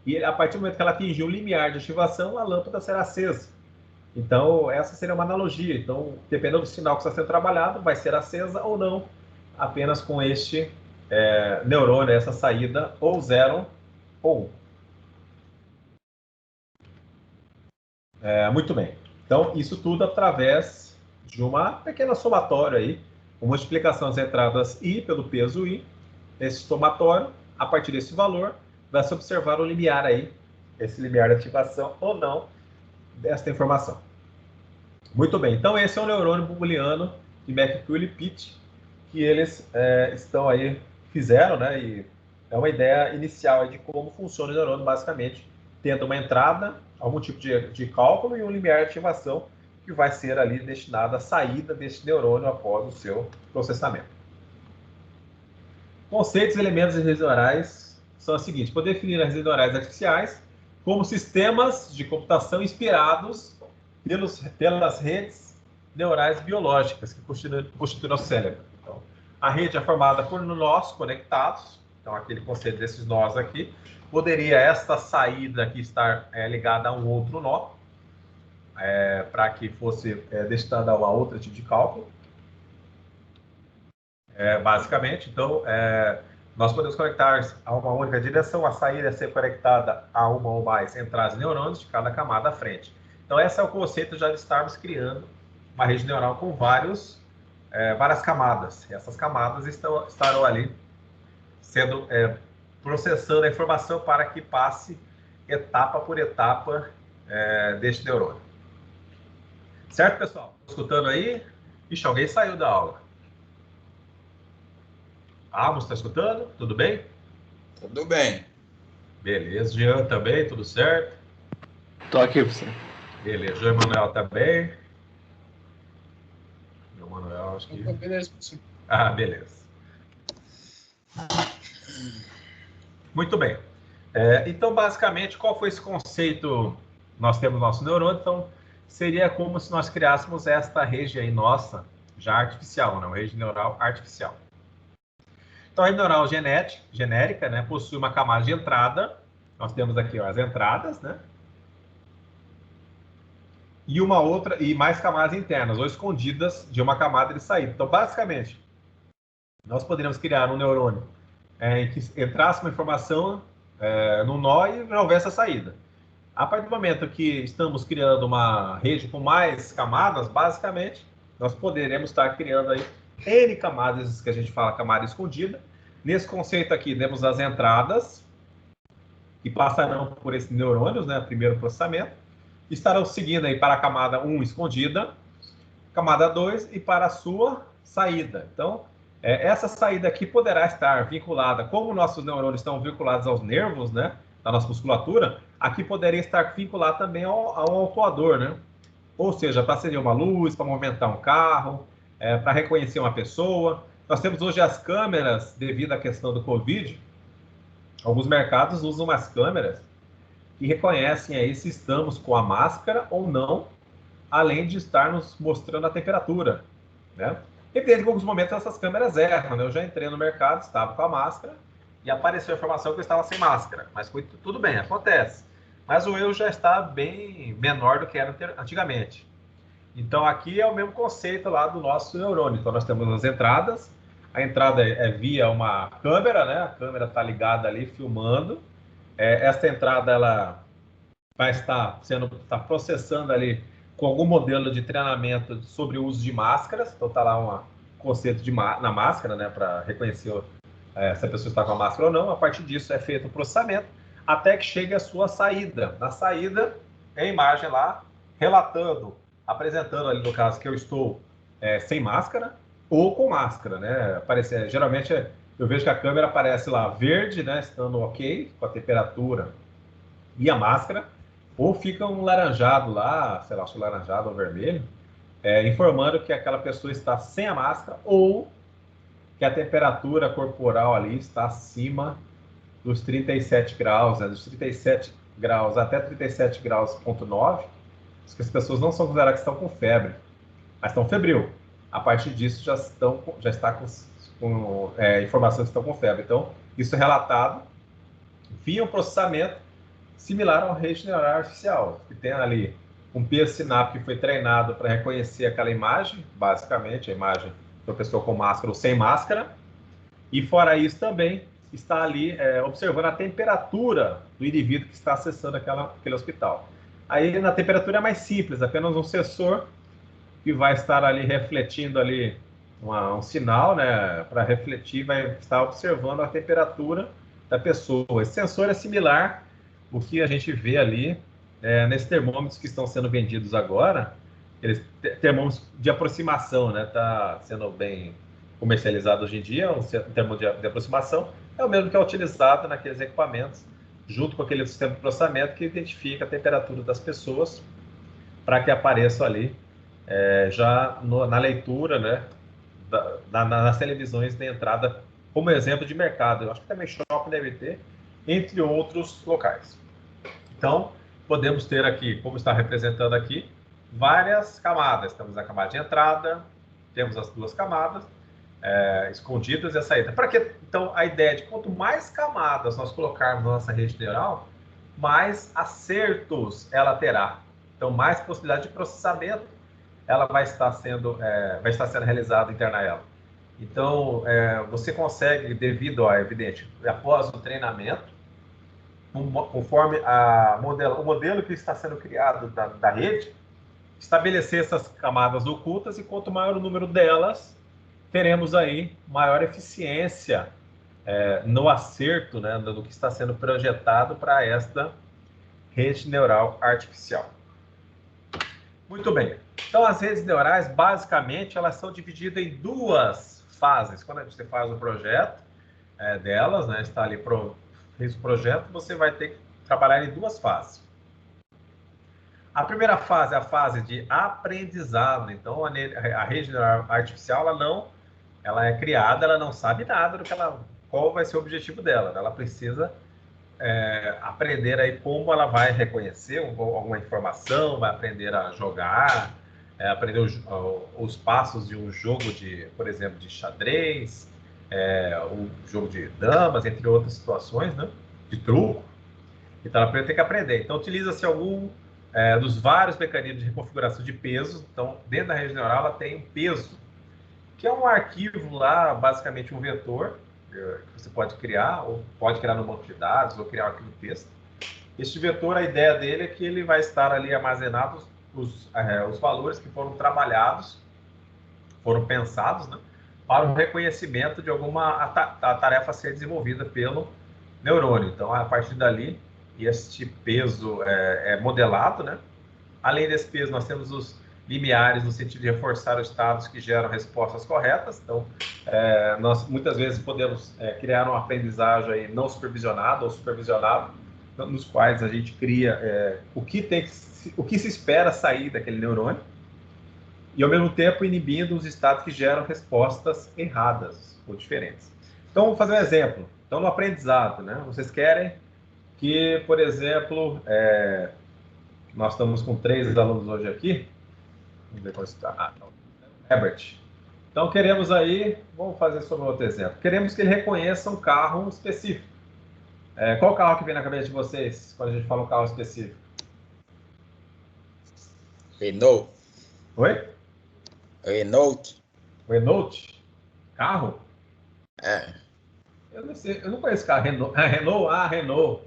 e a partir do momento que ela atingir o limiar de ativação, a lâmpada será acesa. Então, essa seria uma analogia. Então, dependendo do sinal que está sendo trabalhado, vai ser acesa ou não, apenas com este neurônio, essa saída, ou 0 ou 1. Muito bem. Então, isso tudo através de uma pequena somatória aí, com multiplicação das entradas I pelo peso I. Esse somatório, a partir desse valor, vai se observar o limiar aí, esse limiar de ativação ou não desta informação. Muito bem. Então, esse é o neurônio booleano de McCulloch e Pitt, que eles fizeram, né? E é uma ideia inicial de como funciona o neurônio, basicamente, tendo uma entrada, algum tipo de cálculo e um limiar de ativação que vai ser ali destinado à saída deste neurônio após o seu processamento. Conceitos e elementos das redes neurais são os seguintes: poder definir as redes neurais artificiais como sistemas de computação inspirados pelas redes neurais biológicas que constituem nosso cérebro. Então, a rede é formada por nós conectados, então aquele conceito desses nós aqui, poderia esta saída aqui estar ligada a um outro nó, para que fosse destinada a uma outra tipo de cálculo. Basicamente, então, nós podemos conectar a uma única direção, a saída é ser conectada a uma ou mais entradas de neurônios de cada camada à frente. Então, esse é o conceito já de estarmos criando uma rede neural com várias camadas. E essas camadas estarão ali sendo processando a informação para que passe etapa por etapa deste neurônio. Certo, pessoal? Escutando aí? Ixi, alguém saiu da aula. Amos, está escutando? Tudo bem? Tudo bem. Beleza. Jean também, tudo certo? Estou aqui, professor. Beleza. João Emanuel também. João Emanuel, acho que... Beleza, professor. Ah, beleza. Muito bem. Então, basicamente, qual foi esse conceito? Nós temos nosso neurônio, então seria como se nós criássemos esta rede aí nossa, já artificial, né? Uma rede neural artificial. Então, a rede neural genérica, né, possui uma camada de entrada. Nós temos aqui as entradas, né? E uma outra, e mais camadas internas, ou escondidas de uma camada de saída. Então, basicamente, nós poderíamos criar um neurônio em que entrasse uma informação no nó e não houver essa saída. A partir do momento que estamos criando uma rede com mais camadas, basicamente, nós poderemos estar criando aí N camadas, que a gente fala camada escondida. Nesse conceito aqui, temos as entradas, que passarão por esses neurônios, né, primeiro processamento, estarão seguindo aí para a camada 1 escondida, camada 2 e para a sua saída. Então, essa saída aqui poderá estar vinculada, como nossos neurônios estão vinculados aos nervos, né, da nossa musculatura, aqui poderia estar vinculado também ao autuador, né? Ou seja, para acender uma luz, para movimentar um carro, para reconhecer uma pessoa. Nós temos hoje as câmeras, devido à questão do Covid, alguns mercados usam umas câmeras que reconhecem aí se estamos com a máscara ou não, além de estar nos mostrando a temperatura, né? Evidente que em alguns momentos essas câmeras erram, né? Eu já entrei no mercado, estava com a máscara e apareceu a informação que eu estava sem máscara, mas foi tudo bem, acontece. Mas o erro já está bem menor do que era antigamente. Então aqui é o mesmo conceito lá do nosso neurônio. Então nós temos as entradas, a entrada é via uma câmera, né? A câmera está ligada ali filmando. Essa entrada ela vai estar processando ali com algum modelo de treinamento sobre o uso de máscaras. Então está lá um conceito na máscara, né, para reconhecer se a pessoa está com a máscara ou não. A partir disso é feito o processamento até que chegue a sua saída. Na saída, é a imagem lá relatando, apresentando ali no caso que eu estou sem máscara ou com máscara, né? Geralmente eu vejo que a câmera aparece lá verde, né, estando ok com a temperatura e a máscara, ou fica um laranjado lá, sei lá, se laranjado ou vermelho, informando que aquela pessoa está sem a máscara ou que a temperatura corporal ali está acima dos 37 graus, né, dos 37 graus até 37 graus,9, que as pessoas não são consideradas que estão com febre, mas estão febril. A partir disso já está com informações que estão com febre. Então, isso é relatado via um processamento similar a uma rede neural artificial, que tem ali um peso sináptico que foi treinado para reconhecer aquela imagem, basicamente, a imagem de uma pessoa com máscara ou sem máscara, e fora isso também está ali observando a temperatura do indivíduo que está acessando aquele hospital. Aí na temperatura é mais simples, apenas um sensor que vai estar ali refletindo ali um sinal, né, para refletir, vai estar observando a temperatura da pessoa. Esse sensor é similar ao que a gente vê ali nesses termômetros que estão sendo vendidos agora, eles termômetros de aproximação, né, está sendo bem comercializado hoje em dia, um termômetro de aproximação, é o mesmo que é utilizado naqueles equipamentos, junto com aquele sistema de processamento que identifica a temperatura das pessoas, para que apareça ali na leitura, né, nas televisões de entrada, como exemplo de mercado. Eu acho que também shopping deve ter, entre outros locais. Então, podemos ter aqui, como está representando aqui, várias camadas. Temos a camada de entrada, temos as duas camadas escondidas e a saída. Para que, então, a ideia de quanto mais camadas nós colocarmos na nossa rede neural, mais acertos ela terá. Então, mais possibilidade de processamento ela vai estar sendo realizada interna a ela. Então, você consegue, devido a, evidente, após o treinamento, conforme o modelo que está sendo criado da rede, estabelecer essas camadas ocultas, e quanto maior o número delas, teremos aí maior eficiência no acerto, né, do que está sendo projetado para esta rede neural artificial. Muito bem. Então, as redes neurais, basicamente, elas são divididas em duas fases. Quando você faz o projeto delas, né, está ali, fez o projeto, você vai ter que trabalhar em duas fases. A primeira fase é a fase de aprendizado. Então, a rede neural artificial, ela é criada, ela não sabe nada qual vai ser o objetivo dela. Ela precisa aprender aí como ela vai reconhecer alguma informação, vai aprender a jogar, aprender os passos de um jogo por exemplo, de xadrez, um jogo de damas, entre outras situações, né, de truco. Então ela tem que aprender. Então utiliza-se algum dos vários mecanismos de reconfiguração de pesos. Então dentro da rede neural ela tem um peso, que é um arquivo lá, basicamente um vetor, que você pode criar, ou pode criar no banco de dados, ou criar aqui no texto. Este vetor, a ideia dele é que ele vai estar ali armazenados os valores que foram trabalhados, foram pensados, né, para o reconhecimento de alguma tarefa a ser desenvolvida pelo neurônio. Então, a partir dali, este peso é modelado, né? Além desse peso, nós temos os limiares no sentido de reforçar os estados que geram respostas corretas. Então, nós muitas vezes podemos criar uma aprendizagem aí não supervisionada ou supervisionada, nos quais a gente cria o que se espera sair daquele neurônio, e ao mesmo tempo inibindo os estados que geram respostas erradas ou diferentes. Então, vamos fazer um exemplo. Então, no aprendizado, né? Vocês querem que, por exemplo, nós estamos com 3 alunos hoje aqui. Vamos ver qual está. Herbert. Então, queremos aí, vamos fazer sobre outro exemplo. Queremos que ele reconheça um carro específico. Qual carro que vem na cabeça de vocês quando a gente fala um carro específico? Renault. Oi? Renault. Renault? Carro? Eu não sei, eu não conheço carro. Renault. Renault.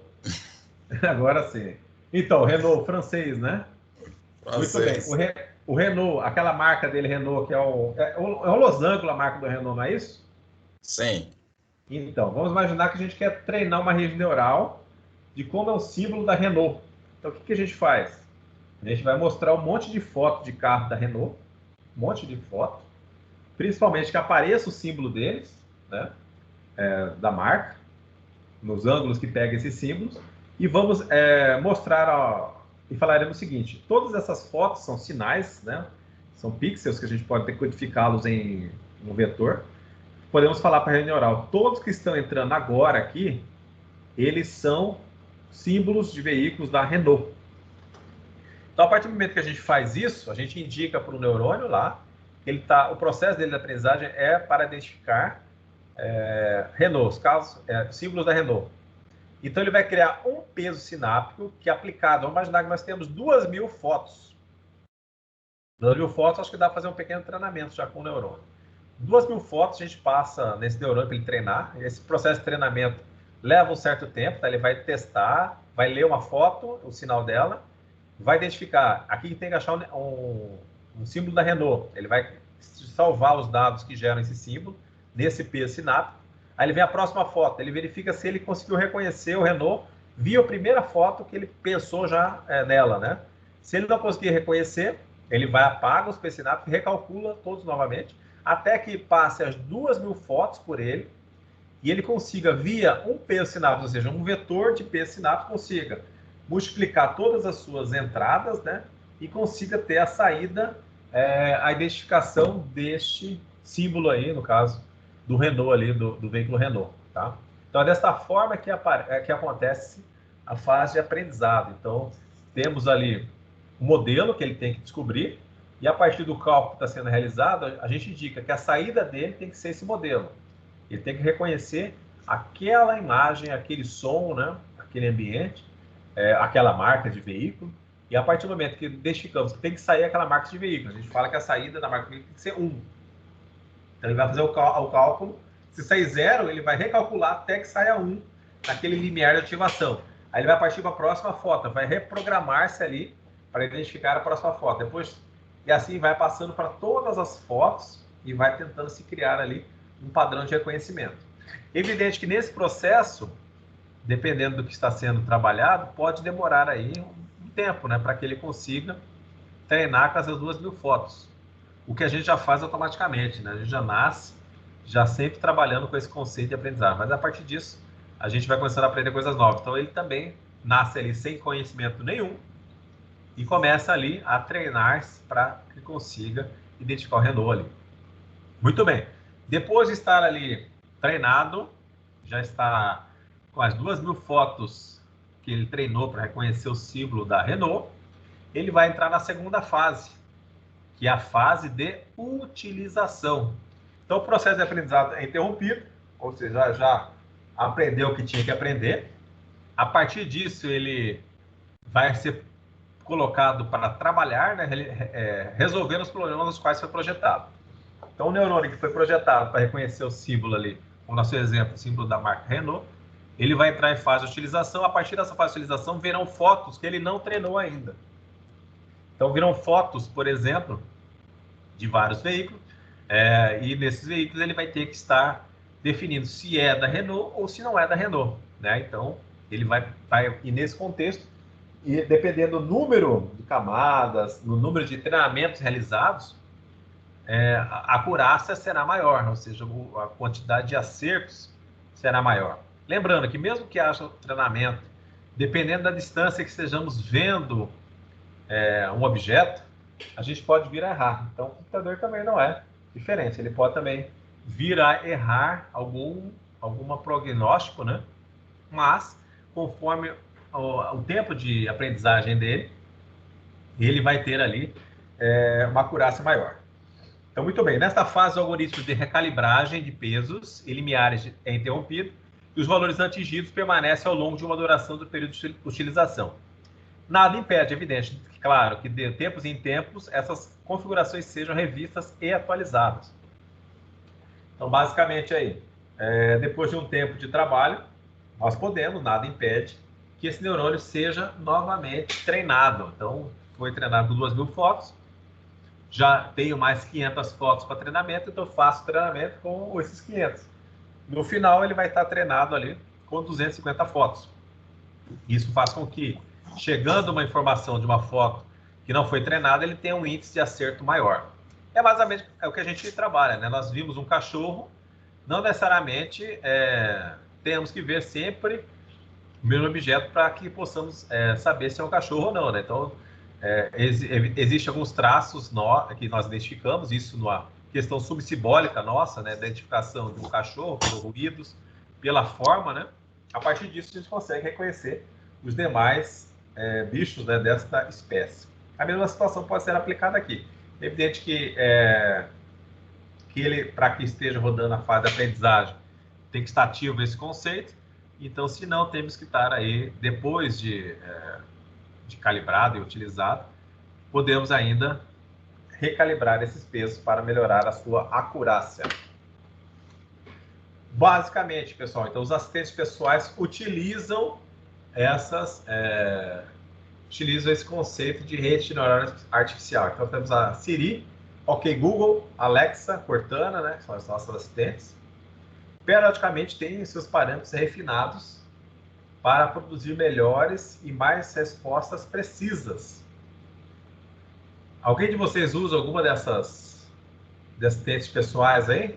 Agora sim. Então, Renault, francês, né? Francês. Muito bem. O Renault, aquela marca dele, Renault, que é o losango, a marca do Renault, não é isso? Sim. Então, vamos imaginar que a gente quer treinar uma rede neural de como é o símbolo da Renault. Então, o que a gente faz? A gente vai mostrar um monte de foto de carro da Renault, um monte de foto, principalmente que apareça o símbolo deles, né, da marca, nos ângulos que pega esses símbolos, e vamos mostrar, e falaremos o seguinte: todas essas fotos são sinais, né, são pixels que a gente pode decodificá-los em um vetor. Podemos falar para a rede neural, todos que estão entrando agora aqui, eles são símbolos de veículos da Renault. Então, a partir do momento que a gente faz isso, a gente indica para o neurônio lá, que o processo dele de aprendizagem é para identificar Renault, os carros, símbolos da Renault. Então, ele vai criar um peso sináptico que é aplicado. Vamos imaginar que nós temos 2.000 fotos. 2.000 fotos, acho que dá para fazer um pequeno treinamento já com o neurônio. 2.000 fotos a gente passa nesse neurônio para ele treinar. Esse processo de treinamento leva um certo tempo, tá? Ele vai testar, vai ler uma foto, o sinal dela, vai identificar, aqui tem que achar um símbolo da Renault. Ele vai salvar os dados que geram esse símbolo nesse peso sináptico. Aí ele vem a próxima foto, ele verifica se ele conseguiu reconhecer o Renault via a primeira foto que ele pensou já nela, né? Se ele não conseguir reconhecer, ele vai apaga os pesos sinápticos e recalcula todos novamente, até que passe as 2.000 fotos por ele e ele consiga, via um peso sináptico, ou seja, um vetor de peso sináptico, consiga multiplicar todas as suas entradas, né, e consiga ter a saída, a identificação deste símbolo aí, no caso do Renault ali, do veículo Renault, tá? Então, é desta forma que acontece a fase de aprendizado. Então, temos ali o modelo que ele tem que descobrir, e a partir do cálculo que está sendo realizado, a gente indica que a saída dele tem que ser esse modelo. Ele tem que reconhecer aquela imagem, aquele som, né, aquele ambiente, aquela marca de veículo, e a partir do momento que identificamos que tem que sair aquela marca de veículo, a gente fala que a saída da marca de veículo tem que ser 1. Então, ele vai fazer o cálculo. Se sair 0, ele vai recalcular até que saia 1 naquele limiar de ativação. Aí ele vai partir para a próxima foto, vai reprogramar-se ali para identificar a próxima foto. Depois, e assim vai passando para todas as fotos e vai tentando se criar ali um padrão de reconhecimento. Evidente que nesse processo, dependendo do que está sendo trabalhado, pode demorar aí um tempo, né, para que ele consiga treinar com essas 2.000 fotos. O que a gente já faz automaticamente, né? A gente já nasce, já sempre trabalhando com esse conceito de aprendizagem. Mas a partir disso, a gente vai começando a aprender coisas novas. Então, ele também nasce ali sem conhecimento nenhum e começa ali a treinar-se para que consiga identificar o Renault ali. Muito bem. Depois de estar ali treinado, já está com as 2.000 fotos que ele treinou para reconhecer o símbolo da Renault, ele vai entrar na segunda fase, que é a fase de utilização. Então, o processo de aprendizado é interrompido, ou seja, já aprendeu o que tinha que aprender. A partir disso, ele vai ser colocado para trabalhar, né, resolvendo os problemas nos quais foi projetado. Então, o neurônio que foi projetado para reconhecer o símbolo ali, o nosso exemplo, símbolo da marca Renault, ele vai entrar em fase de utilização. A partir dessa fase de utilização, verão fotos que ele não treinou ainda. Então, virão fotos, por exemplo, de vários veículos, e nesses veículos ele vai ter que estar definindo se é da Renault ou se não é da Renault, né? Então, ele vai ir nesse contexto, e dependendo do número de camadas, no número de treinamentos realizados, a acurácia será maior, ou seja, a quantidade de acertos será maior. Lembrando que mesmo que haja treinamento, dependendo da distância que estejamos vendo um objeto, a gente pode vir a errar. Então, o computador também não é diferente. Ele pode também vir a errar algum prognóstico, né? Mas, conforme o tempo de aprendizagem dele, ele vai ter ali uma acurácia maior. Então, muito bem. Nesta fase, o algoritmo de recalibragem de pesos e limiares é interrompido e os valores atingidos permanecem ao longo de uma duração do período de utilização. Nada impede, é evidente, claro, que de tempos em tempos essas configurações sejam revistas e atualizadas. Então, basicamente aí, depois de um tempo de trabalho, nós podemos, nada impede, que esse neurônio seja novamente treinado. Então, foi treinado 2.000 fotos, já tenho mais 500 fotos para treinamento, então faço treinamento com esses 500. No final, ele vai estar treinado ali com 250 fotos. Isso faz com que, chegando uma informação de uma foto que não foi treinada, ele tenha um índice de acerto maior. É basicamente o que a gente trabalha, né? Nós vimos um cachorro, não necessariamente temos que ver sempre o mesmo objeto para que possamos saber se é um cachorro ou não, né? Então, existem alguns traços que nós identificamos, isso numa questão subsimbólica nossa, né? Da identificação de um cachorro, pelos ruídos, pela forma, né? A partir disso, a gente consegue reconhecer os demais bichos, né, desta espécie. A mesma situação pode ser aplicada aqui. É evidente que ele, para que esteja rodando a fase de aprendizagem, tem que estar ativo esse conceito. Então, se não, temos que estar aí, depois de calibrado e utilizado, podemos ainda recalibrar esses pesos para melhorar a sua acurácia. Basicamente, pessoal, então os assistentes pessoais utilizam esse conceito de rede neural artificial. Então temos a Siri, OK Google, Alexa, Cortana, né, que são as nossas assistentes. Periodicamente tem seus parâmetros refinados para produzir melhores e mais respostas precisas. Alguém de vocês usa alguma dessas assistentes pessoais aí?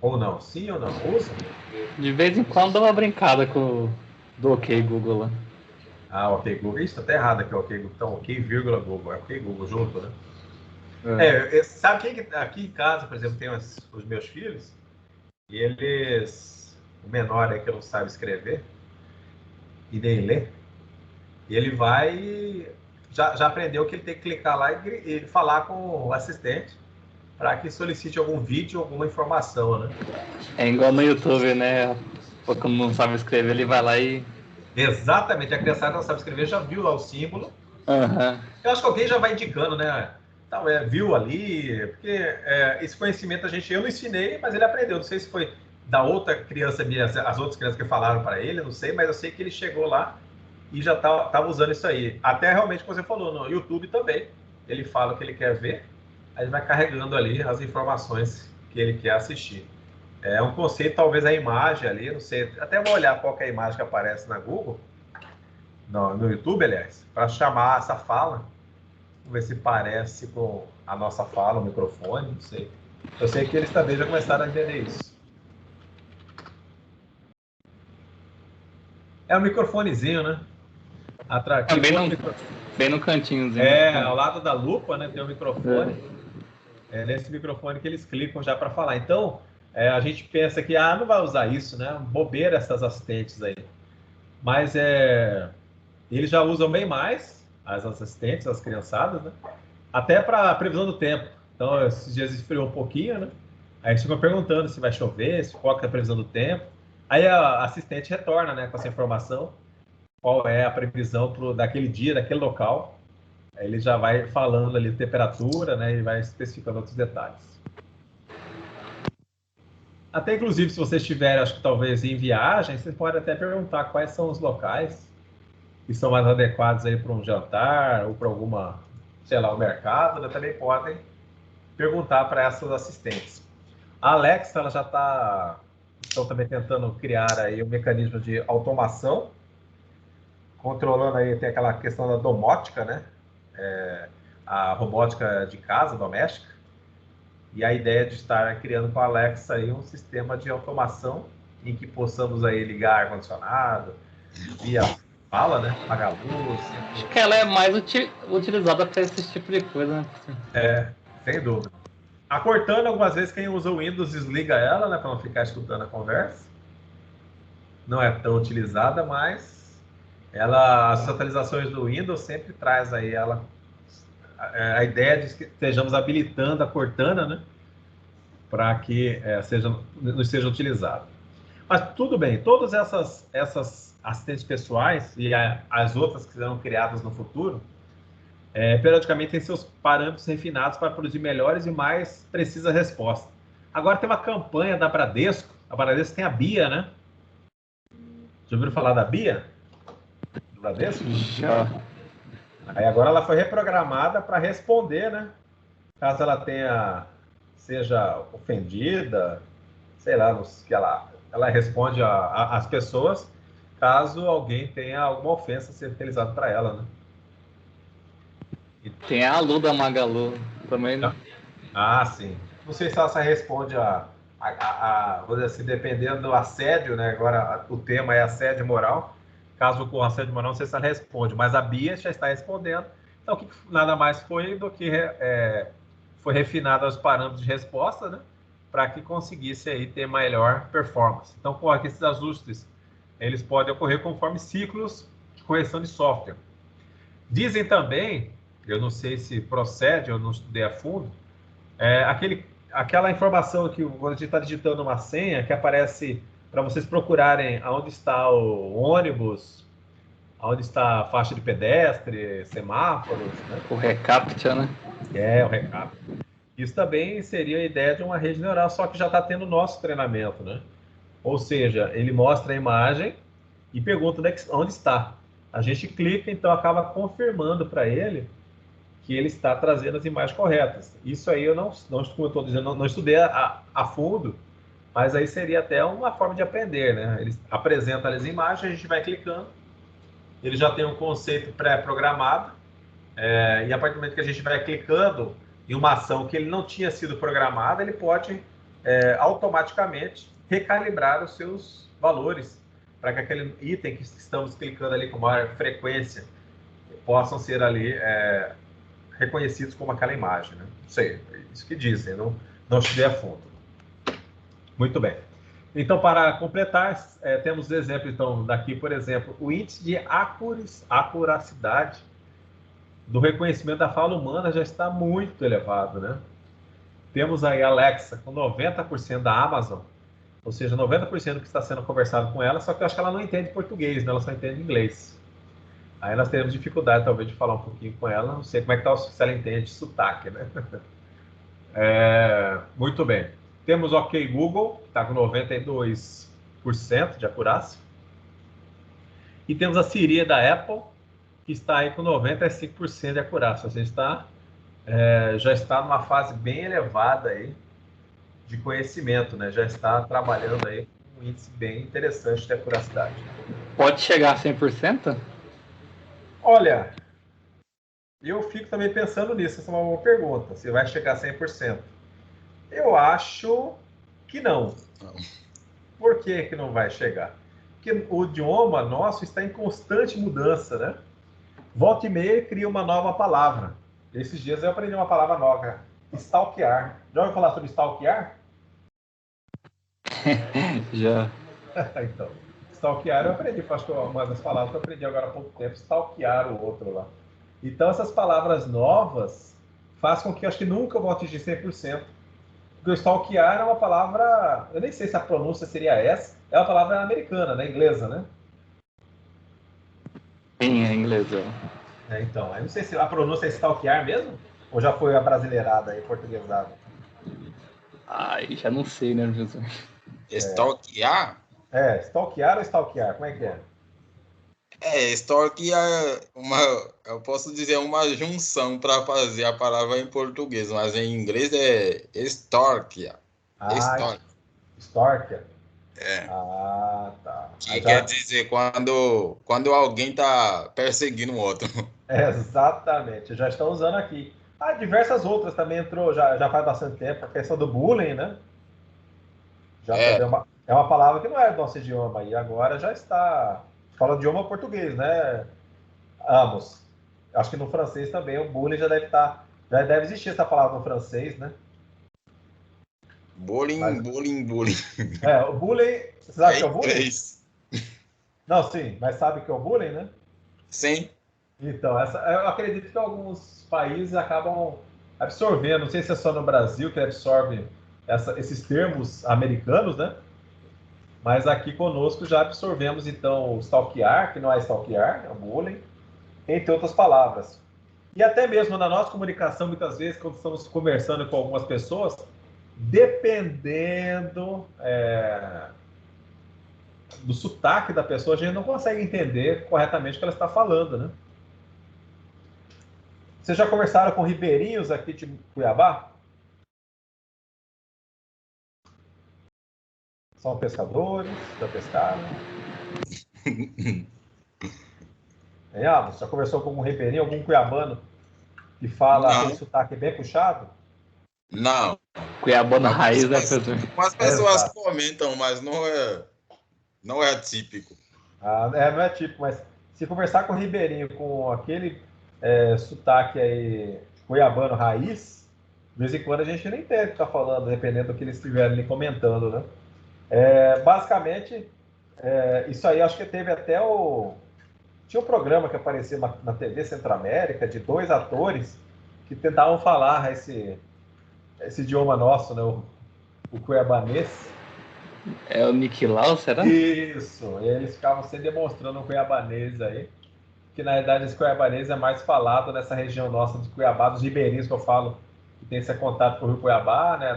Ou não? Sim ou não? Usa? De vez em quando dá uma brincada com do OK Google lá. Ah, OK Google. Isso, tá até errado aqui, OK Google. Então, OK, vírgula Google. É OK Google junto, né? Sabe que aqui em casa, por exemplo, tem os meus filhos, e eles... O menor é que não sabe escrever e nem ler, e ele vai... Já aprendeu que ele tem que clicar lá e falar com o assistente para que solicite algum vídeo, alguma informação, né? É igual no YouTube, né? Quando não sabe escrever, ele vai lá e... Exatamente, a criançada não sabe escrever, já viu lá o símbolo. Uhum. Eu acho que alguém já vai indicando, né? Então, viu ali, porque esse conhecimento eu não ensinei, mas ele aprendeu. Não sei se foi da outra criança minha, as outras crianças que falaram para ele, não sei, mas eu sei que ele chegou lá e já estava usando isso aí. Até realmente, como você falou, no YouTube também, ele fala o que ele quer ver, aí ele vai carregando ali as informações que ele quer assistir. É um conceito, talvez a imagem ali, não sei, até vou olhar qual que é a imagem que aparece na Google, no YouTube, aliás, para chamar essa fala. Vamos ver se parece com a nossa fala, o microfone, não sei. Eu sei que eles também já começaram a entender isso. É um microfonezinho, né? Aqui, bem no cantinhozinho. Ao lado da lupa, né? Tem um microfone. É nesse microfone que eles clicam já para falar. Então, a gente pensa que, não vai usar isso, né? Bobeira essas assistentes aí. Mas eles já usam bem mais, as assistentes, as criançadas, né? Até para previsão do tempo. Então, esses dias esfriou um pouquinho, né? Aí eles ficam perguntando se vai chover, qual que é a previsão do tempo. Aí a assistente retorna, né, com essa informação, qual é a previsão daquele dia, daquele local. Aí ele já vai falando ali temperatura, né, e vai especificando outros detalhes. Até inclusive, se vocês estiverem, acho que talvez em viagem, vocês podem até perguntar quais são os locais que são mais adequados aí para um jantar ou para alguma, sei lá, o mercado, né? Também podem perguntar para essas assistentes. A Alexa, ela já estão também tentando criar aí um mecanismo de automação, controlando aí, tem aquela questão da domótica, né? A robótica de casa, doméstica, e a ideia de estar criando com a Alexa aí um sistema de automação em que possamos aí ligar ar-condicionado, via fala, né? Apagar a luz. Acho que ela é mais utilizada para esse tipo de coisa, né? Sem dúvida. A Cortana, algumas vezes, quem usa o Windows desliga ela, né? Para não ficar escutando a conversa. Não é tão utilizada, mas as atualizações do Windows sempre traz aí a ideia de que estejamos habilitando a Cortana, né? Para que não seja utilizado. Mas tudo bem, todas essas assistentes pessoais e as outras que serão criadas no futuro, periodicamente têm seus parâmetros refinados para produzir melhores e mais precisas respostas. Agora tem uma campanha da Bradesco, a Bradesco tem a Bia, né? Já ouviram falar da Bia? Do Bradesco? Já. Aí agora ela foi reprogramada para responder, né? Caso ela seja ofendida, sei lá, que ela responde às pessoas, caso alguém tenha alguma ofensa a ser realizada para ela, né? Tem a Lu da Magalu também, né? Sim. Não sei se ela responde vou dizer assim, dependendo do assédio, né? Agora o tema é assédio moral. Caso ocorra assédio moral, não sei se ela responde, mas a Bia já está respondendo. Então, o que nada mais foi do que foi refinado os parâmetros de resposta, né? Para que conseguisse aí ter melhor performance. Então, com esses ajustes, eles podem ocorrer conforme ciclos de correção de software. Dizem também, eu não sei se procede, eu não estudei a fundo, aquela informação que quando a gente está digitando uma senha, que aparece para vocês procurarem aonde está o ônibus, aonde está a faixa de pedestre, semáforos, né? O reCAPTCHA, né? O recap. Isso também seria a ideia de uma rede neural, só que já está tendo nosso treinamento, né? Ou seja, ele mostra a imagem e pergunta onde está. A gente clica, então acaba confirmando para ele que ele está trazendo as imagens corretas. Isso aí eu não como eu estou dizendo, não estudei a fundo, mas aí seria até uma forma de aprender, né? Ele apresenta as imagens, a gente vai clicando, ele já tem um conceito pré-programado, e a partir do momento que a gente vai clicando em uma ação que ele não tinha sido programada, ele pode automaticamente recalibrar os seus valores para que aquele item que estamos clicando ali com maior frequência possam ser ali reconhecidos como aquela imagem, né? Não sei, é isso que dizem, não estudei a fundo. Muito bem. Então, para completar, temos exemplos, então, daqui, por exemplo, o índice de acuracidade do reconhecimento da fala humana já está muito elevado, né? Temos aí a Alexa com 90% da Amazon, ou seja, 90% do que está sendo conversado com ela, só que eu acho que ela não entende português, né? Ela só entende inglês. Aí nós teremos dificuldade, talvez, de falar um pouquinho com ela, não sei como é que está, se ela entende sotaque, né? Muito bem. Temos o OK Google, que está com 92% de acurácia. E temos a Siri da Apple, que está aí com 95% de acurácia. Você já está numa fase bem elevada aí de conhecimento, né? Já está trabalhando aí com um índice bem interessante de acuracidade. Pode chegar a 100%? Olha, eu fico também pensando nisso, essa é uma boa pergunta, se vai chegar a 100%. Eu acho que não. Por que não vai chegar? Porque o idioma nosso está em constante mudança, né? Volta e meia cria uma nova palavra. Esses dias eu aprendi uma palavra nova, stalkear. Já ouviu falar sobre stalkear? Já. Então, stalkear eu aprendi, acho que uma das palavras que eu aprendi agora há pouco tempo, stalkear o outro lá. Então, essas palavras novas fazem com que eu acho que nunca vou atingir 100%. Porque o stalkear é uma palavra, eu nem sei se a pronúncia seria essa, é uma palavra americana, né? Inglesa, né? Sim, é inglês. Então, eu não sei se a pronúncia é stalkear mesmo, ou já foi abrasileirada e portuguesada. Ai, já não sei, né, Jesus? Stalkear? Stalkear ou stalkear? Como é que é? Stalkear eu posso dizer uma junção para fazer a palavra em português, mas em inglês é stalkear. Ah, stalker. É. Ah, tá. Que quer dizer quando alguém tá perseguindo o outro. Exatamente, já estão usando aqui. Diversas outras também entrou, já faz bastante tempo, a questão do bullying, né? Já também é uma palavra que não é do nosso idioma, e agora já está. Fala o idioma português, né? Ambos. Acho que no francês também o bullying já deve estar. Já deve existir essa palavra no francês, né? Bullying. O bullying. Você sabe o que é o bullying? Inglês. Não, sim, mas sabe o que é o bullying, né? Sim. Então, eu acredito que alguns países acabam absorvendo, não sei se é só no Brasil que absorve esses termos americanos, né? Mas aqui conosco já absorvemos, então, o stalkear, que não é stalkear, é o bullying, entre outras palavras. E até mesmo na nossa comunicação, muitas vezes, quando estamos conversando com algumas pessoas, dependendo do sotaque da pessoa, a gente não consegue entender corretamente o que ela está falando, né? Vocês já conversaram com ribeirinhos aqui de Cuiabá? São pescadores, já pescaram? Já conversou com algum ribeirinho, algum cuiabano que fala aquele sotaque bem puxado? Não. Cuiabano raiz, né, Pedro? Algumas pessoas comentam, mas não é típico. Não é típico, mas se conversar com o ribeirinho com aquele sotaque aí cuiabano raiz, de vez em quando a gente nem entende o que está falando, dependendo do que eles estiverem ali comentando, né? Basicamente, isso aí acho que teve até Tinha um programa que aparecia na TV Centro-América de 2 atores que tentavam falar esse idioma nosso, né? O cuiabanês. É o Nick Lau, será? Isso, e eles ficavam sempre demonstrando um cuiabanês aí, que na verdade esse cuiabanês é mais falado nessa região nossa de Cuiabá, dos ribeirinhos que eu falo, que tem esse contato com o Rio Cuiabá, né?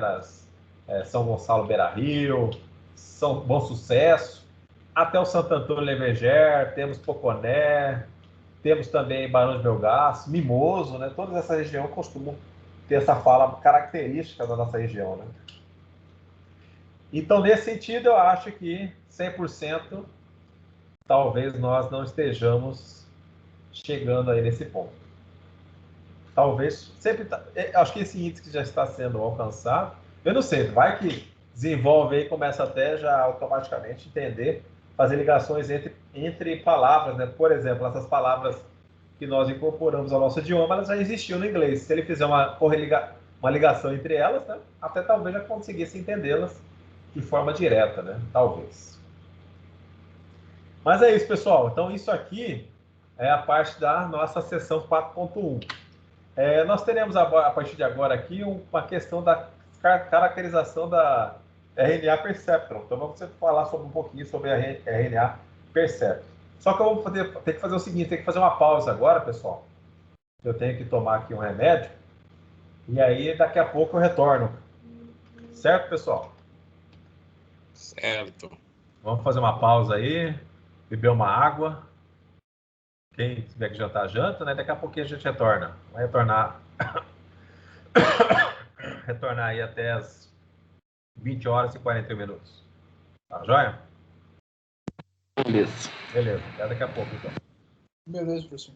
São Gonçalo Beira-Rio, São Bom Sucesso, até o Santo Antônio Leveger, temos Poconé, temos também Barão de Melgaço, Mimoso, né? Toda essa região costumam ter essa fala característica da nossa região, né? Então, nesse sentido, eu acho que 100% talvez nós não estejamos chegando aí nesse ponto. Talvez sempre, acho que esse índice que já está sendo alcançado, eu não sei, vai que desenvolve aí, começa até já automaticamente entender, fazer ligações entre palavras, né? Por exemplo, essas palavras que nós incorporamos ao nosso idioma, elas já existiam no inglês. Se ele fizer uma ligação entre elas, né? Até talvez já conseguisse entendê-las de forma direta, né? Talvez. Mas é isso, pessoal. Então, isso aqui é a parte da nossa sessão 4.1. Nós teremos, a partir de agora aqui, uma questão da caracterização da RNA Perceptron. Então, vamos falar um pouquinho sobre a RNA Perceptron. Só que eu vou ter que fazer o seguinte, tem que fazer uma pausa agora, pessoal. Eu tenho que tomar aqui um remédio. E aí, daqui a pouco eu retorno. Certo, pessoal? Certo. Vamos fazer uma pausa aí, beber uma água. Quem tiver que jantar, janta, né? Daqui a pouquinho a gente retorna. Vai retornar aí até as 20 horas e 41 minutos. Tá joia? Beleza. Beleza. Até daqui a pouco, então. Beleza, professor.